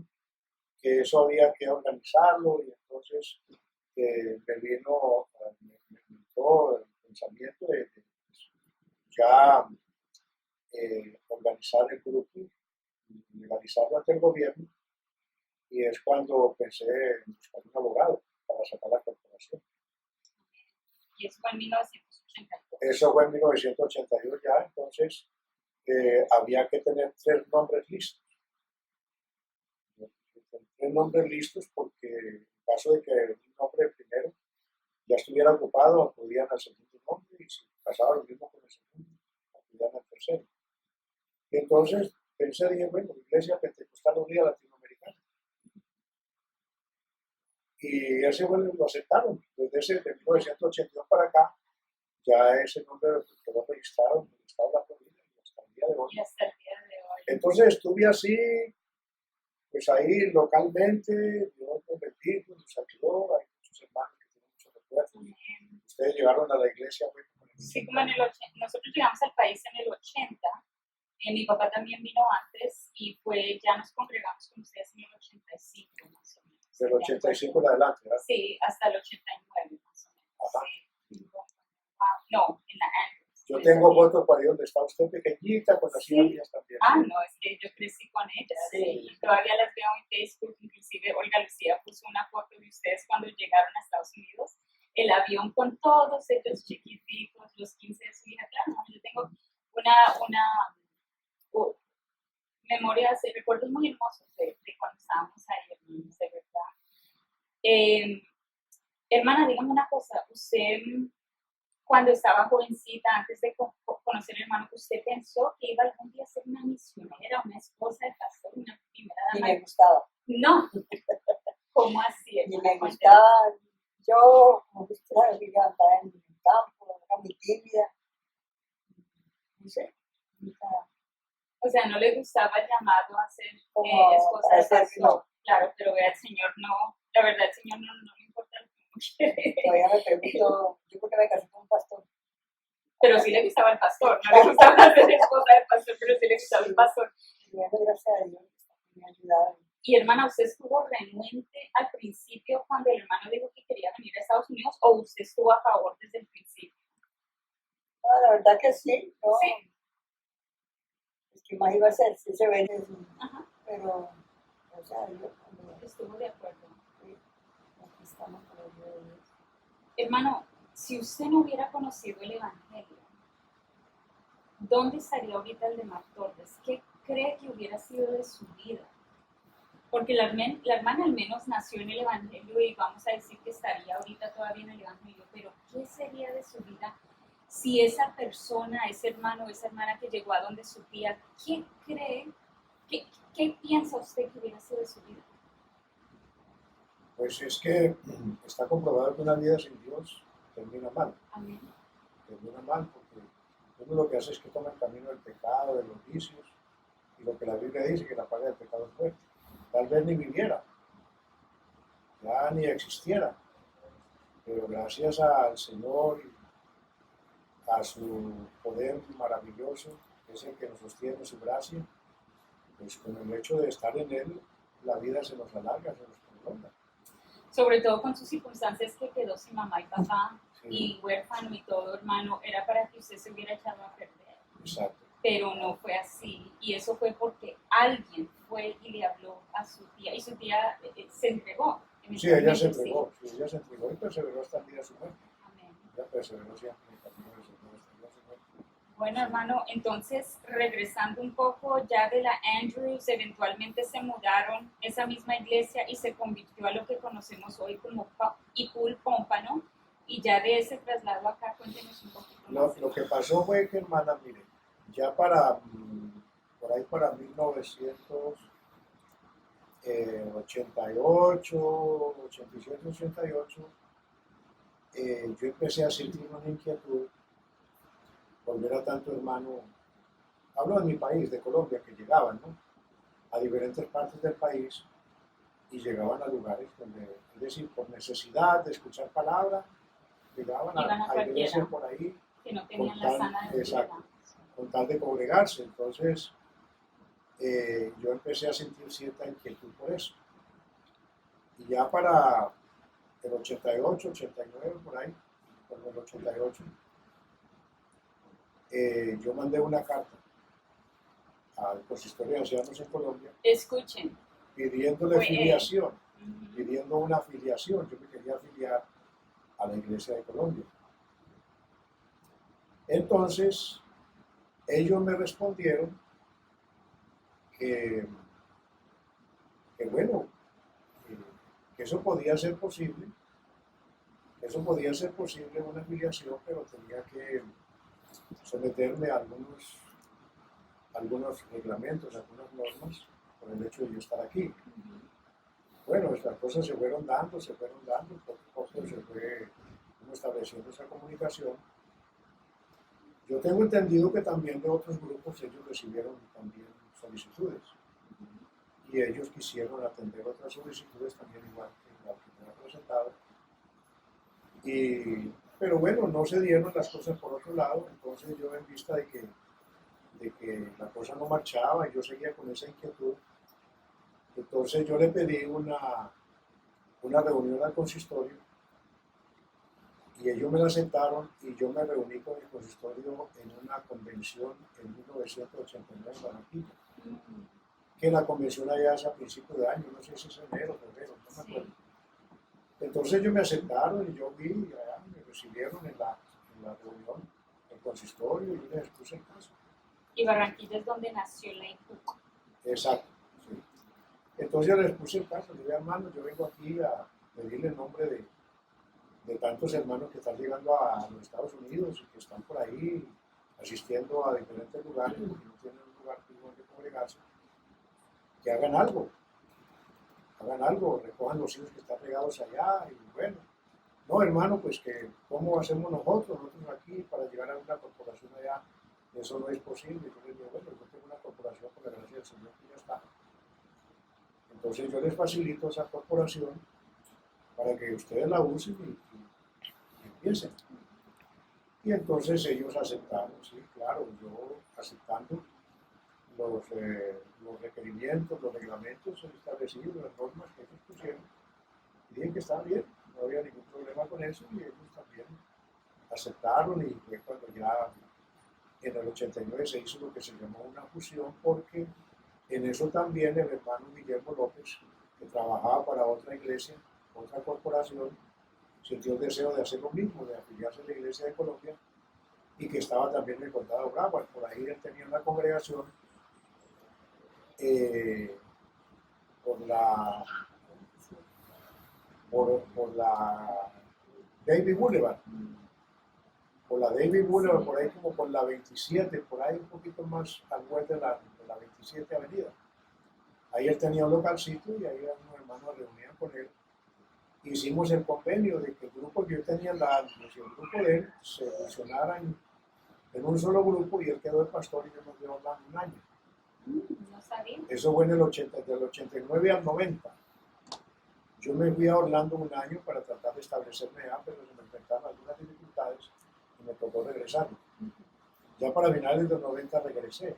que eso había que organizarlo y entonces me entró el pensamiento de ya organizar el grupo, legalizarlo ante el gobierno y es cuando pensé en buscar un abogado para sacar la corporación. Y eso fue en 1982. Eso fue en 1982 ya, entonces había que tener 3 nombres listos. 3 nombres listos porque en caso de que un nombre primero ya estuviera ocupado, acudían al segundo nombre y si pasaba lo mismo con el segundo, acudían al tercero. Y entonces pensé, dije, bueno, Iglesia Pentecostal Unida Latinoamericana. Y ese bueno, lo aceptaron. Desde 1982 para acá, ya ese nombre quedó registrado en el estado de la Florida y hasta el día de hoy. Y hasta el día de hoy. Entonces estuve así, pues ahí localmente, Dios nos bendijo, nos ayudó, hay muchos hermanos que tienen muchos recuerdos. Ustedes llegaron a la iglesia, bueno, Sí, como en el 80, nosotros llegamos al país en el 80, mi papá también vino antes y ya nos congregamos con ustedes en el 85 más o menos. del 85 en adelante, ¿verdad? Sí, hasta el 89 más o menos. Ajá. Sí. No, en la Andrews. Yo tengo fotos por ahí donde está usted pequeñita, con las Sí. hijas también. Ah, no, es que yo crecí con ellas. Sí. Y todavía las veo en Facebook, inclusive Olga Lucía puso una foto sobre ustedes cuando llegaron a Estados Unidos. El avión con todos ellos chiquiticos, los 15 de su hija. Claro, yo tengo uh, memorias y recuerdos muy hermosos de cuando estábamos ahí, hermanos, de verdad. Hermana, dígame una cosa, usted cuando estaba jovencita, antes de conocer al hermano, ¿usted pensó que iba algún día a ser una misionera, una esposa de pastor, una primera Ni dama? me gustaba. No. ¿Cómo así? Ni me gustaba. Yo, como usted vivía andaba en el campo, era muy tímida. No sé, nunca. O sea, no le gustaba el llamado a ser Como esposa de hacer, pastor. no. Claro, pero vea, el Señor no, la verdad, el Señor no le importa lo que uno quiere. Todavía me pregunto, yo creo que me casé con un pastor. Pero sí le gustaba el pastor, no le gustaba ser esposa del pastor, pero sí le gustaba el pastor. Y bueno, gracias a Dios, me ha ayudado. Y hermana, ¿usted estuvo renuente al principio cuando el hermano dijo que quería venir a Estados Unidos o usted estuvo a favor desde el principio? No, la verdad que sí, no. Sí. Es que más iba a ser, sí se ve, Ajá. pero, o sea, yo cuando Estuvo de acuerdo. aquí estamos con el Dios de Dios. Hermano, si usted no hubiera conocido el Evangelio, ¿dónde estaría ahorita el de Mark Torres? ¿Qué cree que hubiera sido de su vida? Porque la hermana al menos nació en el Evangelio y vamos a decir que estaría ahorita todavía en el Evangelio, pero ¿qué sería de su vida si esa persona, ese hermano o esa hermana que llegó a donde su tía, ¿qué cree, qué piensa usted que hubiera sido de su vida? Pues es que está comprobado que una vida sin Dios termina mal. Amén. Termina mal porque uno lo que hace es que toma el camino del pecado, de los vicios, y lo que la Biblia dice, que la paga del pecado es muerte. Tal vez ni viviera, ya ni existiera, pero gracias al Señor y a su poder maravilloso, que es el que nos sostiene su gracia, pues con el hecho de estar en Él, la vida se nos alarga, se nos prolonga. Sobre todo con sus circunstancias que quedó sin mamá y papá Sí. y huérfano y todo, hermano, era para que usted se hubiera echado a perder. Exacto. Pero no fue así, y eso fue porque alguien fue y le habló a su tía, y su tía se entregó. Sí, ella se entregó, sí, ella se entregó y perseveró hasta el día de su muerte. Amén. Ella perseveró siempre en el camino del Señor hasta el día de su muerte. Bueno, hermano, entonces, regresando un poco ya de la Andrews, eventualmente se mudaron esa misma iglesia y se convirtió a lo que conocemos hoy como Ipul Pómpano, y ya de ese traslado acá, cuéntenos un poquito más. Lo que pasó fue que, hermana, mire, ya para, por ahí para 1988, 87, 88, yo empecé a sentir una inquietud por ver a tanto hermano, hablo de mi país, de Colombia, que llegaban, ¿no?, a diferentes partes del país y llegaban a lugares donde, es decir, por necesidad de escuchar palabra, llegaban Iban a a iglesias cualquiera. por ahí Que no tenían con la tal, sana exacto, doctrina. con tal de congregarse. Entonces, yo empecé a sentir cierta inquietud por eso. Y ya para el 88, 89, por ahí, por el 88, yo mandé una carta al consistorio de ancianos en Colombia Escuchen. pidiéndole Fue él. filiación, Ujú. pidiendo una afiliación. Yo me quería afiliar a la Iglesia de Colombia. Entonces, ellos me respondieron que bueno, que eso podía ser posible, una afiliación, pero tenía que someterme a algunos reglamentos, algunas normas, por el hecho de yo estar aquí. Ujú. Bueno, estas cosas se fueron dando, poco a poco se fue estableciendo esa comunicación. Yo tengo entendido que también de otros grupos ellos recibieron también solicitudes y ellos quisieron atender otras solicitudes también igual que la que me ha presentado. Pero bueno, no se dieron las cosas por otro lado, entonces yo en vista de que la cosa no marchaba y yo seguía con esa inquietud, entonces yo le pedí una reunión al consistorio y ellos me la aceptaron y yo me reuní con el consistorio en una convención en 1989 en Barranquilla. Que la convención allá es a principios de año, no sé si es enero, febrero, no me acuerdo. Entonces ellos me aceptaron y yo vi, y allá me recibieron en la reunión, el consistorio, y yo les puse el caso. Y Barranquilla es donde nació la ICUC. Exacto. Sí. Entonces yo les puse el caso, les dije, hermanos, yo vengo aquí a pedirle el nombre de tantos hermanos que están llegando a los Estados Unidos y que están por ahí asistiendo a diferentes lugares y no tienen un lugar donde congregarse, que hagan algo, recojan los hijos que están regados allá y bueno, no hermano, pues que cómo hacemos nosotros aquí para llegar a una corporación allá, eso no es posible. Yo les digo, bueno, yo tengo una corporación por la gracia del Señor que ya está. Entonces yo les facilito esa corporación para que ustedes la usen y empiecen. Y entonces ellos aceptaron, sí, claro, yo aceptando los requerimientos, los reglamentos establecidos, las normas que ellos pusieron, dije que estaba bien, no había ningún problema con eso y ellos también aceptaron y fue cuando ya en el 89 se hizo lo que se llamó una fusión porque en eso también el hermano Guillermo López, que trabajaba para otra iglesia, otra corporación, sintió el deseo de hacer lo mismo, de afiliarse a la iglesia de Colombia y que estaba también en el condado de Broward. Por ahí él tenía una congregación por la David Boulevard, por ahí como por la 27, por ahí un poquito más al oeste de la 27 Avenida. Ahí él tenía un localcito y ahí unos hermanos reunían con él. Hicimos el convenio de que el grupo que yo tenía en la Andes y el grupo de él se fusionara en un solo grupo y él quedó de pastor y yo nos dio Orlando un año. No sabía. Eso fue del 89 al 90. Yo me fui a Orlando un año para tratar de establecerme allá, pero se me enfrentaron algunas dificultades y me tocó regresar. Ya para finales de los 90 regresé.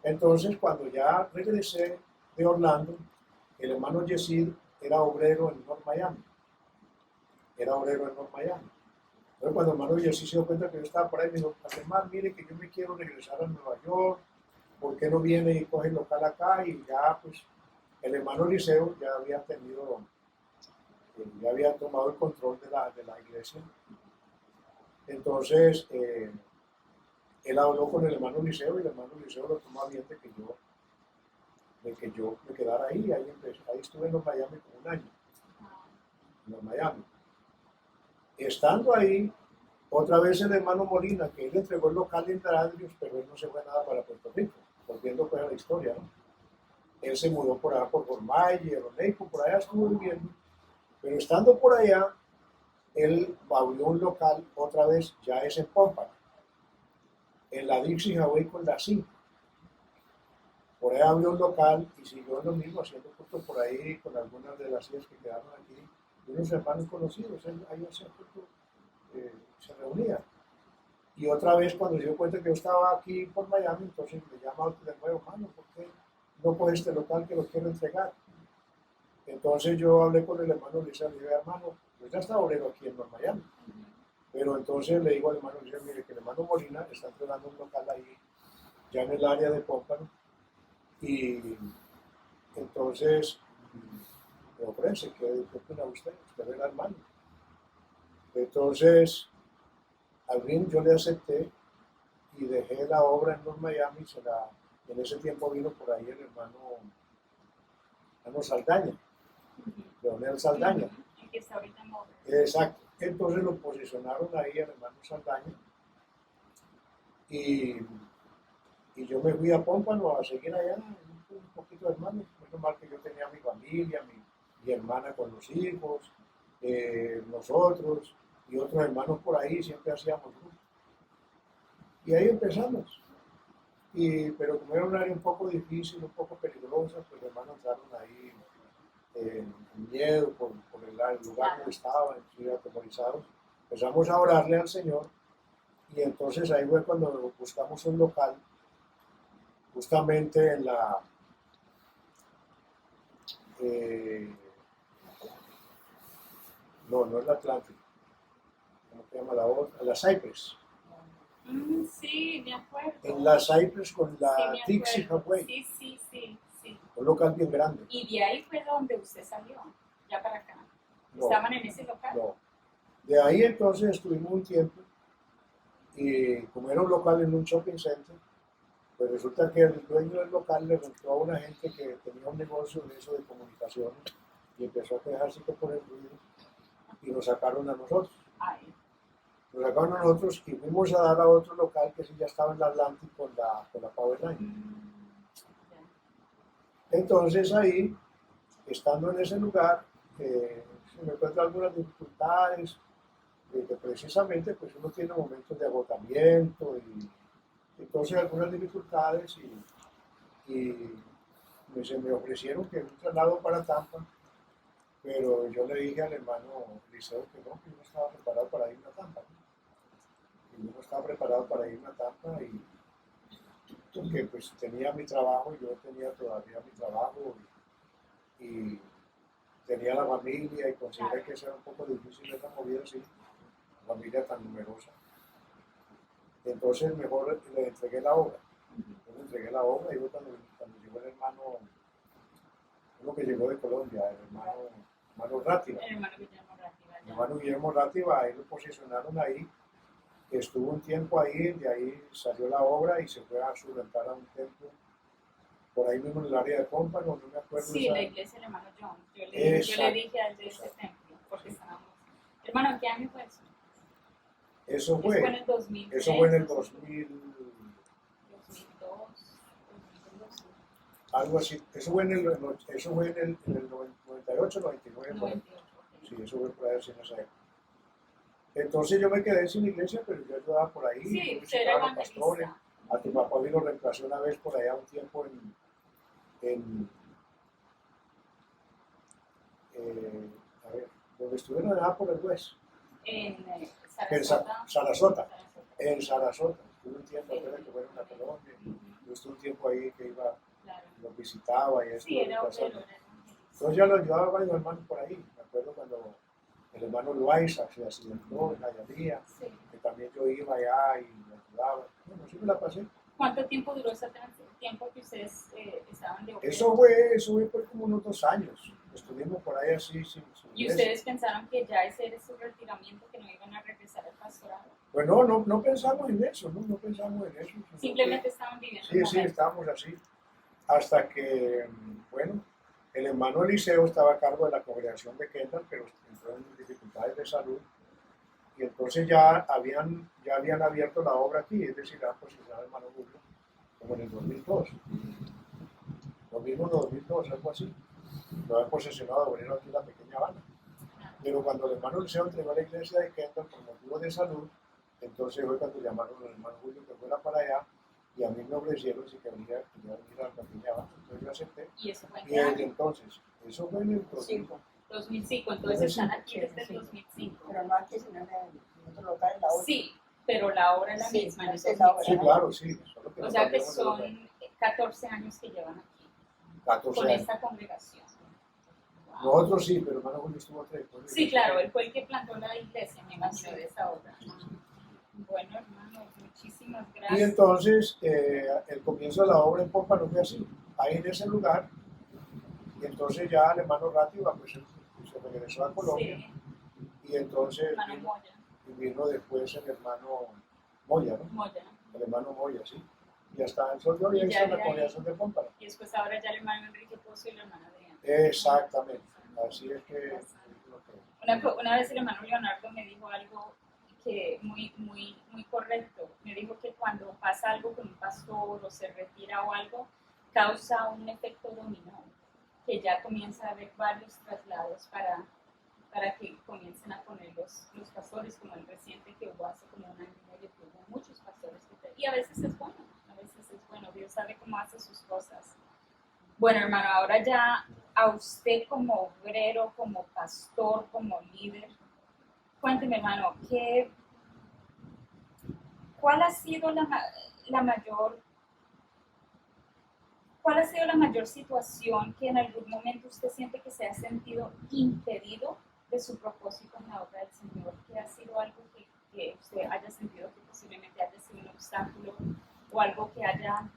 Entonces, cuando ya regresé de Orlando, el hermano Yesid era obrero en North Miami. Entonces, cuando el hermano Yesid se dio cuenta que yo estaba por ahí, me dijo, hermano, mire que yo me quiero regresar a Nueva York, ¿por qué no viene y coge el local acá? Y ya, pues, el hermano Liceo ya había tomado el control de la iglesia. Entonces, él habló con el hermano Liceo y el hermano Liceo lo tomó bien de que yo me quedara ahí. Ahí estuve en los Miami como un año. En los Miami. Estando ahí, otra vez el hermano Molina, que él entregó el local en Andrews, pero él no se fue nada para Puerto Rico, volviendo pues a la historia, ¿no? Él se mudó por allá por Formay, Eroneico, por allá estuvo viviendo, pero estando por allá, él abrió un local otra vez, ya es en Pompano, en la Dixie Highway con la 5. Por ahí abrió un local y siguió lo mismo, haciendo cultos por ahí con algunas de las sillas que quedaron aquí, y unos hermanos conocidos, ahí se reunían. Y otra vez cuando se dio cuenta que yo estaba aquí por Miami, entonces me llama de nuevo, hermano, ¿por qué no coge este local que lo quiero entregar? Entonces yo hablé con el hermano Luis y le dije, hermano, yo ya estaba obrero aquí en Miami. Pero entonces le digo al hermano Luis, mire que el hermano Molina está entregando un local ahí, ya en el área de Pómpano, y entonces me ofrece, ¿qué opina usted? Usted es el hermano. Entonces, al fin yo le acepté y dejé la obra en los Miami, en ese tiempo vino por ahí el hermano Saldaña, Leonel Saldaña. El que está ahorita en obra. Exacto. Entonces lo posicionaron ahí al hermano Saldaña y yo me fui a Pómpano a seguir allá, un poquito de hermanos. Menos mal que yo tenía mi familia, mi hermana con los hijos, nosotros y otros hermanos por ahí, siempre hacíamos grupos. Y ahí empezamos. Pero como era un área un poco difícil, un poco peligrosa, pues los hermanos entraron ahí en miedo por el lugar donde estaban, atemorizados. Empezamos a orarle al Señor y entonces ahí fue cuando buscamos un local justamente en la no es la Atlántica, ¿cómo se llama la otra? La Cypress. Sí, me acuerdo. En la Cypress con la Sí, me Dixie acuerdo. Highway. Sí. Un local bien grande. Y de ahí fue donde usted salió, ya para acá. No, ¿Estaban en ese local? no. De ahí entonces estuvimos un tiempo y como era un local en un shopping center, pues resulta que el dueño del local le rentó a una gente que tenía un negocio de eso de comunicaciones y empezó a quejarse que por el ruido y nos sacaron a nosotros. Ay, Nos sacaron a nosotros y fuimos a dar a otro local que sí ya estaba en la Atlantic con la Power Line. ya. Entonces ahí, estando en ese lugar, se me encuentran algunas dificultades, que precisamente pues uno tiene momentos de agotamiento y entonces algunas dificultades y se me ofrecieron que un traslado para Tampa, pero yo le dije al hermano Liceo que yo no estaba preparado para irme a Tampa, ¿no? Y yo no estaba preparado para irme a Tampa y porque pues tenía mi trabajo, yo tenía todavía mi trabajo y tenía la familia y consideré que eso era un poco difícil esa movida así, una familia tan numerosa. Entonces mejor le entregué la obra. Yo le entregué la obra y yo cuando llegó el hermano, uno que llegó de Colombia, el hermano Rátiva. El hermano Guillermo Rátiva, El ya. hermano Guillermo Rátiva, ahí lo posicionaron ahí, estuvo un tiempo ahí, de ahí salió la obra y se fue a subrentar a un templo por ahí mismo en el área de Pómpano, no me acuerdo. Sí, esa... la iglesia del hermano John. Yo le dije al de ese templo, porque estábamos. Hermano, ¿en qué año fue eso? Eso Fue en fue, el 2000. eso fue en el 2000, 2002, 2002, algo así, eso fue en el 98, 99, por ahí. 98. Sí, eso fue por ahí así en esa época. Entonces yo me quedé sin iglesia, pero yo ayudaba por ahí, Sí, yo usted era visitaba a los pastores. evangelista. A tu papá lo reemplacé una vez por allá un tiempo en a ver, donde estuvieron allá por el West, En en Sarasota. Sarasota, en Sarasota, estuve un tiempo antes de que fueron a Colombia, Ujú, yo estuve un tiempo ahí que iba, claro. los visitaba y eso. Sí, era obrero, era evangelista. Entonces yo lo ayudaba a varios hermanos por ahí, me acuerdo cuando el hermano Loaiza se accidentó en Jayalía, Sí. que también yo iba allá y me ayudaba, bueno, sí me la pasé. ¿Cuánto tiempo duró ese tiempo que ustedes estaban de obrero? Eso fue por como unos 2 años. Estuvimos por ahí así sin ¿Y iglesia. ustedes pensaron que ya ese era su retiramiento, que no iban a regresar al pastorado? Pues no pensamos en eso, no pensamos en eso. sino Simplemente estaban viviendo el sí, momento. estábamos así. Hasta que, bueno, el hermano Eliseo estaba a cargo de la congregación de Kendall, pero entró en dificultades de salud. Y entonces ya habían abierto la obra aquí, es decir, la posición del hermano Julio, como en el 2002. Lo mismo en el 2002, algo así. Lo habían posesionado de obrero aquí en la pequeña Habana. Pero cuando el hermano Liceo entregó a la iglesia de Kendall por motivos de salud, entonces fue cuando llamaron al hermano Julio que fuera para allá y a mí me ofrecieron si quería venir a la pequeña Habana. Entonces yo acepté. ¿Y eso fue en Y qué desde año? entonces, eso fue en el 2005. 2005, entonces están aquí desde el 2005. Pero no aquí, sino en otro local, en la otra. Sí, pero la obra es la Sí, misma en el esa es la obra. Sí, 2005. claro, sí. Solo que O no sea que cambiamos de lugar. son 14 años que llevan aquí 14 con años. esta congregación. Wow. Nosotros sí, pero hermano Julio estuvo 3. Sí, claro, él fue el que plantó la iglesia, me imagino, de esa obra. Bueno, hermano, muchísimas Y gracias. entonces el comienzo de la obra en Pompa no fue así. Ahí en ese lugar, y entonces ya el hermano Rátiva pues se regresó a Colombia. Sí, Y entonces hermano Moya. vino después el hermano Moya, ¿no? Moya. El hermano Moya, sí. Y hasta el sol de hoy Y ahí ya está de la ahí- congregación de Pompa. Y después ahora ya el hermano Enrique Pozo y la hermana Adriana. Exactamente. Así es que es lo que... Una vez el hermano Leonardo me dijo algo que muy correcto. Me dijo que cuando pasa algo con un pastor o se retira o algo, causa un efecto dominó, que ya comienza a haber varios traslados para que comiencen a poner los pastores, como el reciente que hubo hace como un año y medio, que hubo muchos pastores. Y a veces es bueno, Dios sabe cómo hace sus cosas. Bueno, hermano, ahora ya a usted como obrero, como pastor, como líder, cuénteme, hermano, ¿cuál ha sido cuál ha sido la mayor situación que en algún momento usted siente que se ha sentido impedido de su propósito en la obra del Señor? ¿Qué ha sido algo que usted haya sentido que posiblemente haya sido un obstáculo o algo que haya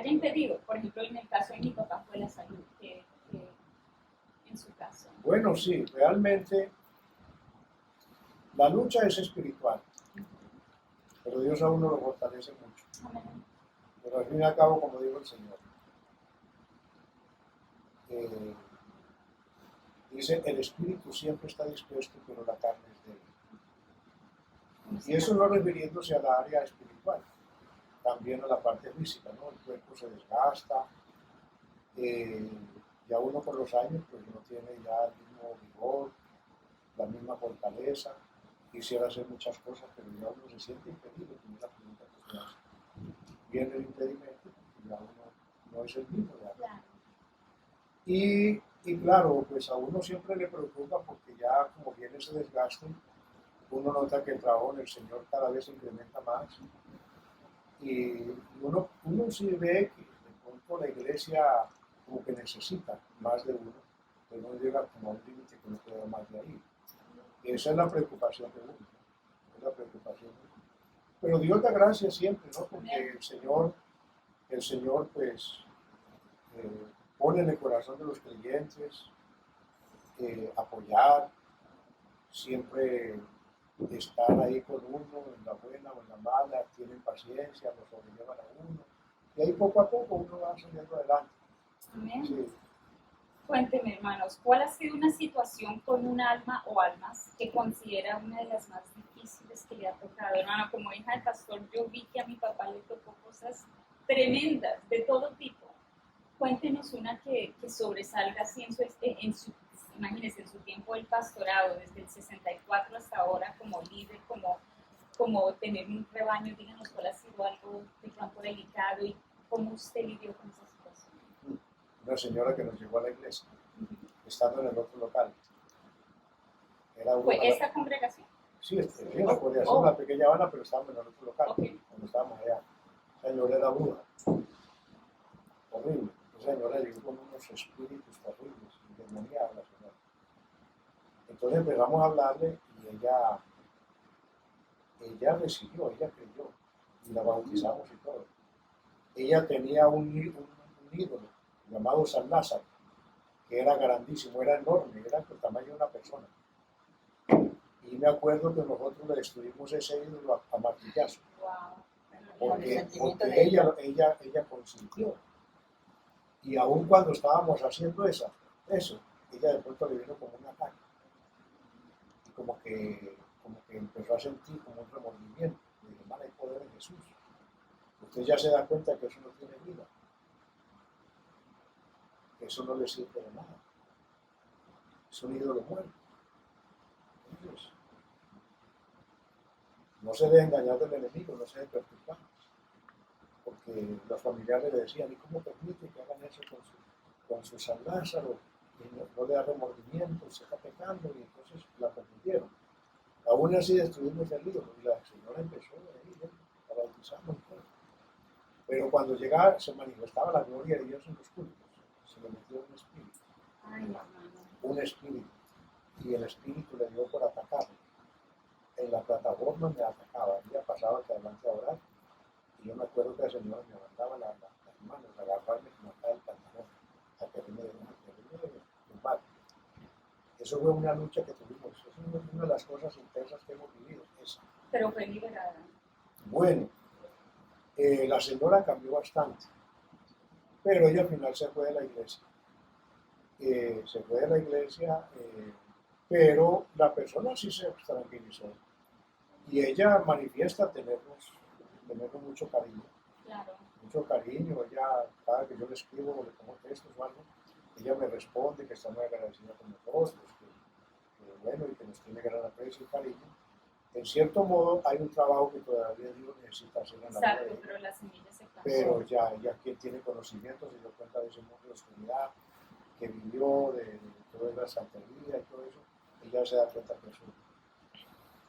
impedido? Por ejemplo, en el caso de mi papá fue la salud, que en su caso. Bueno, sí, realmente la lucha es espiritual, pero Dios a uno lo fortalece mucho. Amén. Pero al fin y al cabo, como dijo el Señor, dice, el espíritu siempre está dispuesto, pero la carne es débil. Y eso no refiriéndose a la área espiritual, también a la parte física, ¿no? El cuerpo se desgasta, ya uno con los años pues no tiene ya el mismo vigor, la misma fortaleza, quisiera hacer muchas cosas, pero ya uno se siente impedido, como es la pregunta que se hace. Viene el impedimento, porque ya uno no es el mismo ya. Claro. Y claro, pues a uno siempre le preocupa porque ya como viene ese desgaste, uno nota que el trabajo en el Señor cada vez se incrementa más. Y uno sí ve que de pronto la iglesia como que necesita más de uno, pero no llega como a un límite que no pueda más de ahí. Y esa es la preocupación de uno, ¿no? Es la preocupación de uno. Pero Dios da gracias siempre, ¿no? Porque el Señor pues pone en el corazón de los creyentes apoyar, siempre estar ahí con uno, en la buena o en la mala, tienen paciencia, lo sobrellevan a uno. Y ahí poco a poco uno va saliendo adelante. Amén. Sí. Cuénteme, hermanos, ¿cuál ha sido una situación con un alma o almas que considera una de las más difíciles que le ha tocado? Hermano, como hija del pastor, yo vi que a mi papá le tocó cosas tremendas, de todo tipo. Cuéntenos una que sobresalga así imagínense, en su tiempo del pastorado, desde el 64 hasta ahora, como líder, como tener un rebaño. Díganos cuál ha sido algo de campo delicado y cómo usted lidió con esa situación. Una señora que nos llegó a la iglesia, estando en el otro local. Era una, ¿Fue esta congregación? sí, en la congregación, una pequeña Habana, pero estábamos en el otro local, cuando estábamos allá. La señora era una, horrible. Esa señora llegó con unos espíritus terribles, endemoniada la señora. Entonces empezamos a hablarle y ella recibió, ella creyó, y la bautizamos y todo. Ella tenía un ídolo llamado San Lázaro, que era grandísimo, era enorme, era del tamaño de una persona. Y me acuerdo que nosotros le destruimos ese ídolo a martillazos, porque ella consintió. Y aun cuando estábamos haciendo eso, ella de pronto le vino como un ataque. Y como que empezó a sentir como un remordimiento. Le dije, hermana, hay poder en Jesús. Usted ya se da cuenta que eso no tiene vida. Que eso no le sirve de nada. Es un ídolo muerto. Entonces, no se deje engañar del enemigo, no se deje perturbar. Porque los familiares le decían, ¿y cómo permite que hagan eso con su San Lázaro? Y no le da remordimiento, se está pecando, y entonces la confundieron. Aún así destruimos el ídolo y la señora empezó ahí, la bautizamos y todo. Pero cuando llegaba, se manifestaba la gloria de Dios en los cultos. Se le metió un espíritu. Ay, hermano. Un espíritu. Y el espíritu le dio por atacarme. En la plataforma me atacaba. Ella pasaba que adelante a orar. Y yo me acuerdo que la señora me mandaba las manos a agarrarme como acá el pantalón. A que me tumbar. Eso fue una lucha que tuvimos. Eso es una de las cosas intensas que hemos vivido. Esa. Pero fue liberada. Bueno, la señora cambió bastante, pero ella al final se fue de la iglesia. Se fue de la iglesia, pero la persona sí se tranquilizó. Y ella manifiesta tenernos mucho cariño. Claro. Mucho cariño. Ella, cada que yo le escribo o le pongo textos o algo, ella me responde que está muy agradecida con nosotros, que bueno, y que nos tiene gran aprecio y cariño. En cierto modo, hay un trabajo que todavía Dios necesita hacer en la vida de ella. Pero la semilla se plantó. Pero ya quien tiene conocimiento se dio cuenta de ese mundo de oscuridad que vivió, de toda la santería y todo eso, y ya se da cuenta que eso.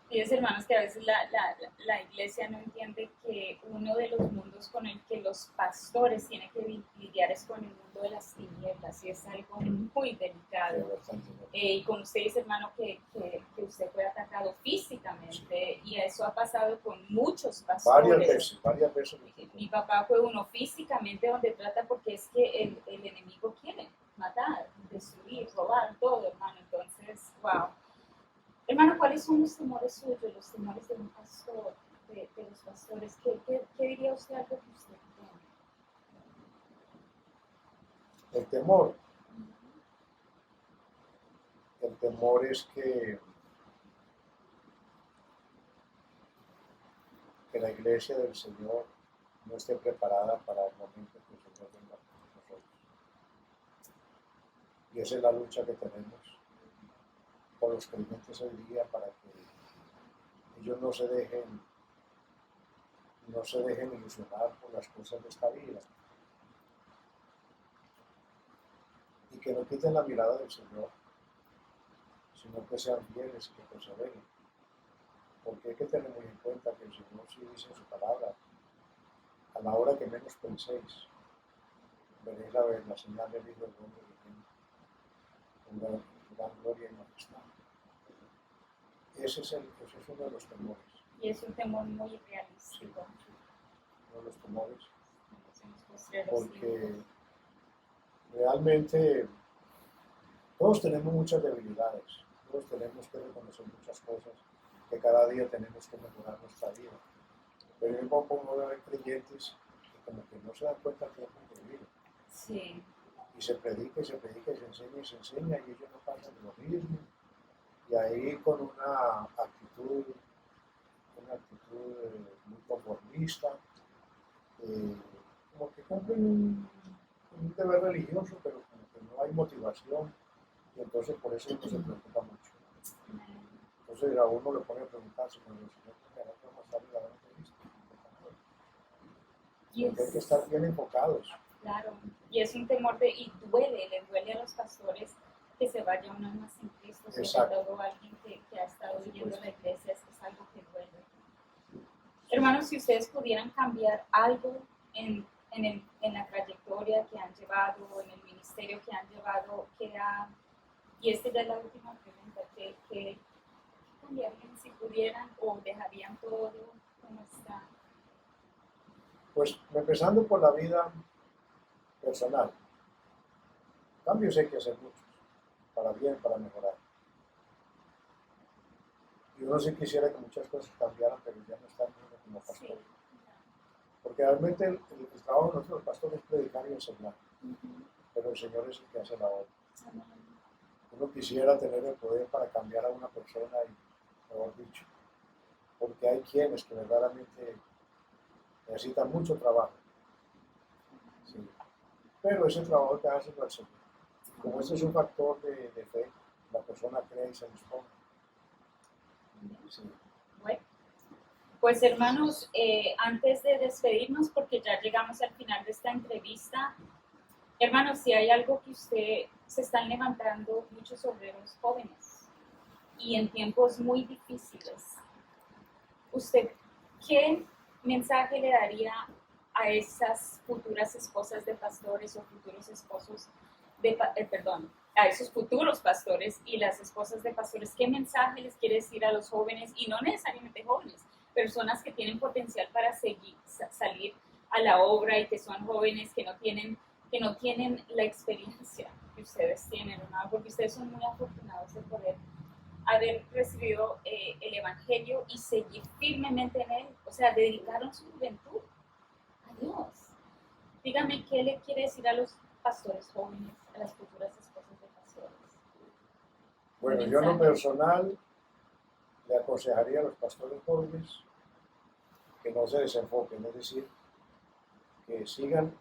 Fíjense, hermanos, que a veces la iglesia no entiende que uno de los mundos con el que los pastores tienen que lidiar es con el mundo de las tinieblas, y es algo muy delicado. Y con usted dice, hermano, que usted fue atacado físicamente, y eso ha pasado con muchos pastores. Varias veces. Mi papá fue uno físicamente donde trata, porque es que el enemigo quiere matar. destruir, robar, todo, hermano. Entonces, wow. Hermano, ¿cuáles son los temores suyos, los temores de un pastor, de los pastores? ¿Qué diría usted algo que usted tiene? El temor es que la iglesia del Señor no esté preparada para el momento que el Señor venga por nosotros. Y esa es la lucha que tenemos con los creyentes hoy día para que ellos no se dejen ilusionar por las cosas de esta vida y que no quiten la mirada del Señor, sino que sean fieles y que perseveren. Porque hay que tener muy en cuenta que el Señor sí dice en su palabra: a la hora que menos penséis, veréis la señal del Hijo del Hombre que viene con gran gloria y majestad. Ese es uno de los temores. Y es un temor muy realístico. Sí, uno de los temores. Porque Porque realmente todos tenemos muchas debilidades, todos tenemos que reconocer muchas cosas, que cada día tenemos que mejorar nuestra vida. Pero yo me pongo a ver creyentes que como que no se dan cuenta que es muy sí. y se predica y se predica y se enseña y ellos no pasan de lo mismo. Y ahí con una actitud muy conformista, como que cumplen un deber religioso, pero como que no hay motivación, y entonces por eso uno se preocupa mucho. Entonces a uno le pone a preguntarse, cuando el Señor me hará más tarde la verdad que viste. Porque hay que estar bien enfocados. Claro, y es un temor y le duele a los pastores que se vaya un alma sin Cristo, sobre todo alguien que ha estado viviendo la iglesia, es algo que duele. Hermanos, si ustedes pudieran cambiar algo en la trayectoria que han llevado, en el ministerio que han llevado, y esta ya es la última pregunta, ¿qué cambiarían si pudieran o dejarían todo como está? Pues empezando por la vida personal, cambios hay que hacer muchos, para bien, para mejorar. Y uno sí quisiera que muchas cosas cambiaran, pero ya no están bien como pastores. Sí. Porque realmente el trabajo de nosotros pastores es predicar y enseñar, pero el Señor es el que hace la obra. Uno quisiera tener el poder para cambiar a una persona y, mejor dicho, porque hay quienes que verdaderamente necesitan mucho trabajo. Sí. Pero ese trabajo te hace al Señor. Como este es un factor de fe, la persona cree y se dispone. Sí. Bueno, pues hermanos, antes de despedirnos, porque ya llegamos al final de esta entrevista, hermanos, si hay algo que se están levantando muchos obreros jóvenes y en tiempos muy difíciles, ¿usted qué mensaje le daría a esas futuras esposas de pastores o futuros esposos a esos futuros pastores y las esposas de pastores? ¿Qué mensaje les quiere decir a los jóvenes, y no necesariamente jóvenes, personas que tienen potencial para salir a la obra y que son jóvenes, que no tienen la experiencia que ustedes tienen, ¿no? Porque ustedes son muy afortunados de poder haber recibido el Evangelio y seguir firmemente en él, o sea, dedicaron su juventud a Dios. Dígame, ¿qué le quiere decir a los pastores jóvenes, a las futuras esposas de pastores? Bueno, yo en lo personal le aconsejaría a los pastores jóvenes que no se desenfoquen, es decir, que sigan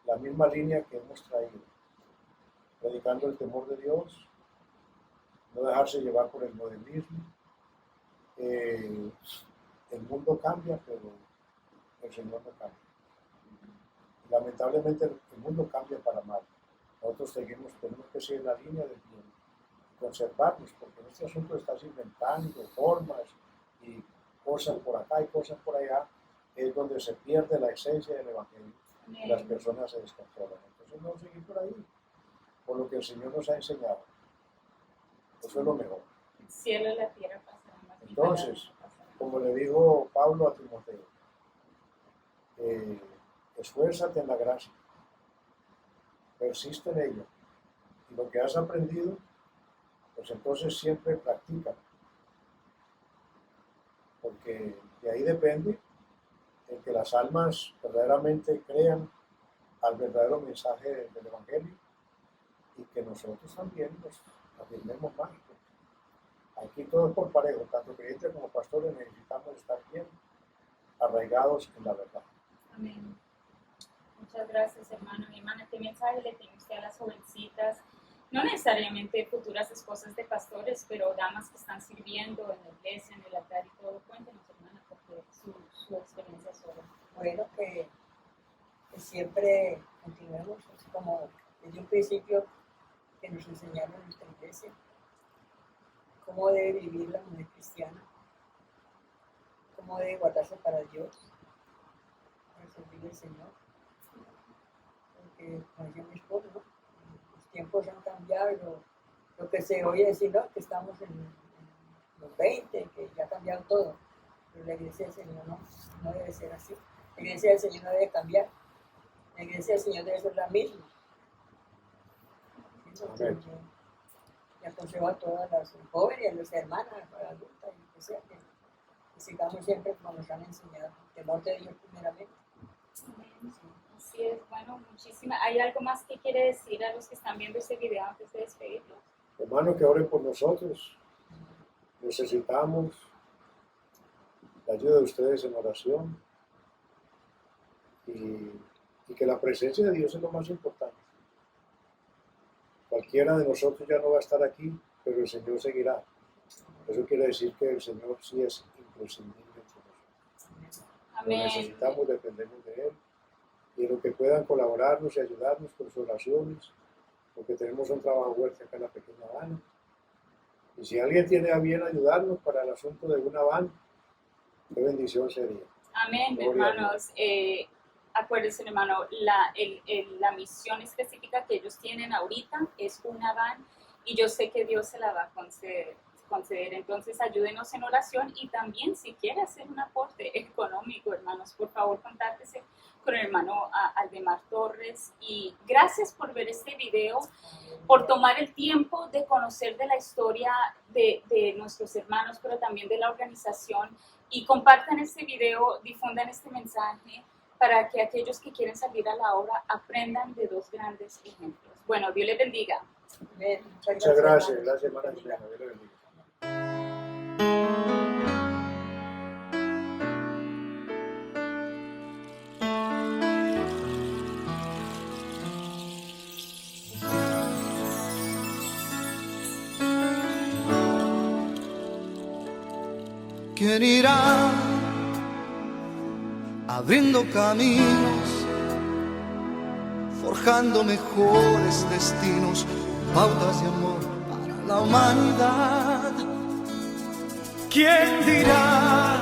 la misma línea que hemos traído, predicando el temor de Dios, no dejarse llevar por el modernismo. El mundo cambia, pero el Señor no cambia. Lamentablemente el mundo cambia para mal. Nosotros tenemos que seguir la línea del bien y conservarnos, porque en este asunto estás inventando formas y cosas por acá y cosas por allá, es donde se pierde la esencia del Evangelio y las personas se descontrolan. Entonces no seguir por ahí, por lo que el Señor nos ha enseñado. Eso es lo mejor. El cielo y la tierra pasarán más. Entonces, como le dijo Pablo a Timoteo, esfuérzate en la gracia, persiste en ella Y lo que has aprendido, pues entonces siempre practica. Porque de ahí depende el que las almas verdaderamente crean al verdadero mensaje del Evangelio y que nosotros también nos afirmemos más. Aquí todo es por parejo, tanto creyentes como pastores necesitamos estar bien arraigados en la verdad. Amén. Muchas gracias, hermano. Mi hermana, ¿qué mensaje le tiene usted a las jovencitas? No necesariamente futuras esposas de pastores, pero damas que están sirviendo en la iglesia, en el altar y todo. Cuéntenos, hermana, porque su experiencia es sobre. Bueno, que siempre continuemos, así como desde un principio que nos enseñaron en nuestra iglesia, cómo debe vivir la mujer cristiana, cómo debe guardarse para Dios, para servir al Señor. Porque, como decía mi esposo, ¿no? Los tiempos han cambiado y lo que se oye decir, ¿no? Que estamos en los 20, que ya ha cambiado todo. Pero la iglesia del Señor no debe ser así. La iglesia del Señor no debe cambiar. La iglesia del Señor debe ser la misma. Entonces, yo aconsejo a todas las jóvenes y a las hermanas, a las adultas, y que sea, que sigamos siempre como nos han enseñado, el temor de Dios primeramente. Amén. Así es, bueno, muchísimas. ¿Hay algo más que quiere decir a los que están viendo este video antes de despedirlos? Hermanos, que oren por nosotros. Necesitamos la ayuda de ustedes en oración y que la presencia de Dios es lo más importante. Cualquiera de nosotros ya no va a estar aquí, pero el Señor seguirá. Eso quiere decir que el Señor sí es imprescindible entre nosotros. Amén. Lo necesitamos, dependemos de Él. Y en lo que puedan colaborarnos y ayudarnos con sus oraciones, porque tenemos un trabajo fuerte acá en la Pequeña Habana. Y si alguien tiene a bien ayudarnos para el asunto de una van, qué bendición sería. Amén, Gloria hermanos. Acuérdense, hermano, la misión específica que ellos tienen ahorita es una van y yo sé que Dios se la va a conceder. Entonces, ayúdenos en oración y también si quiere hacer un aporte económico, hermanos, por favor, contáctese con el hermano Aldemar Torres. Y gracias por ver este video, por tomar el tiempo de conocer de la historia de nuestros hermanos, pero también de la organización. Y compartan este video, difundan este mensaje para que aquellos que quieren salir a la obra aprendan de dos grandes ejemplos. Bueno, Dios les bendiga. Muchas gracias, hermana Juliana. Dios le bendiga. ¿Quién irá abriendo caminos, forjando mejores destinos, pautas de amor para la humanidad? ¿Quién dirá?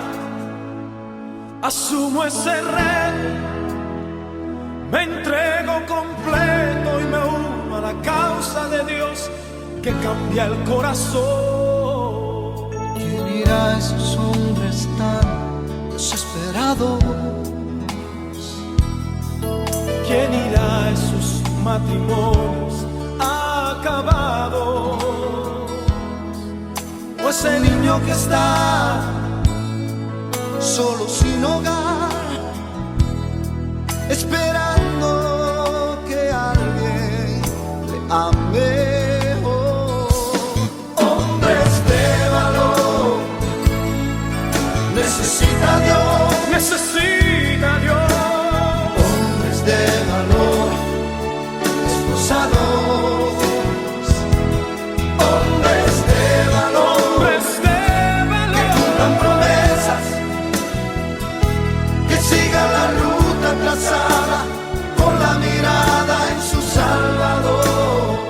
Asumo ese reto, me entrego completo y me uno a la causa de Dios que cambia el corazón. ¿Quién irá a esos hombres tan desesperados? ¿Quién irá a esos matrimonios acabados? O ese niño que está solo sin hogar, esperando que alguien le ame. Hombres de valor, necesita Dios, Necesita Dios. hombres de valor, esforzados, hombres de valor, Hombres de valor. cumplan promesas, que sigan la ruta trazada, con la mirada en su Salvador.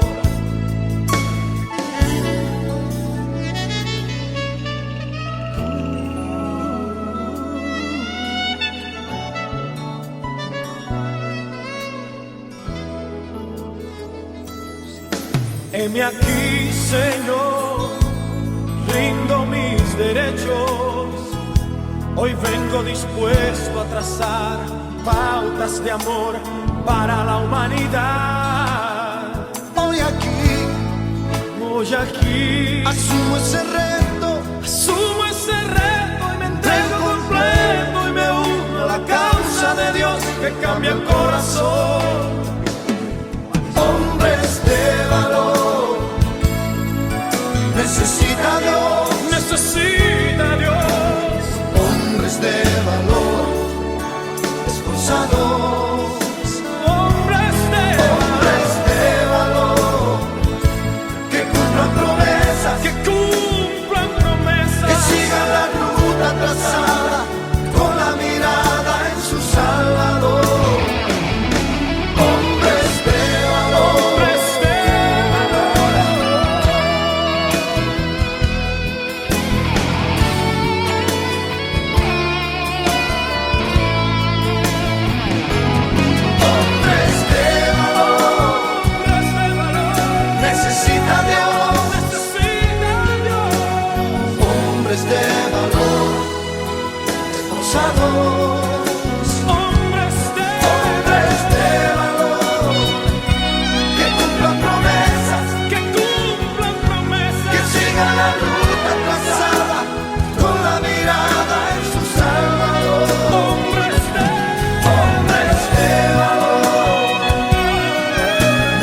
Heme aquí, Señor, rindo mis derechos. Hoy vengo dispuesto a trazar pautas de amor para la humanidad. Hoy aquí estoy aquí. Asumo ese reto, Asumo ese reto y me entrego completo y me uno a la causa de Dios que cambia el corazón. hombres de valor. Necesita Dios, Necesita Dios hombres de valor, esforzados, hombres de valor, que cumplan promesas, que cumplan promesas, que sigan la ruta trazada con la mirada en su Salvador. Hombres de valor, hombres de hombres de valor. hombres de valor. Necesita Dios, Necesita Dios hombres de valor, esforzados, hombres de valor, que cumplan promesas, que cumplan promesas, que sigan la ruta trazada con la mirada en su Salvador. hombres Hombres de valor,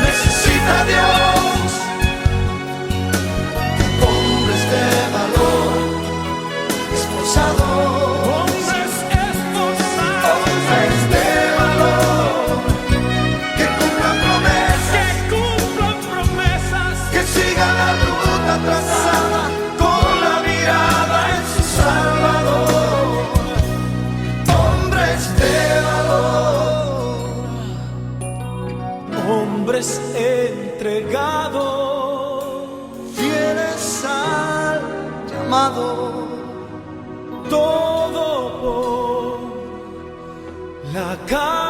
necesita Dios, hombres de valor, esforzados, hombres esforzados, hombres de valor, que cumplan promesas, que cumplan promesas, que sigan la ruta trazada con la mirada en su Salvador. Hombres de valor, hombres entregados, fieles al llamado, todo por la causa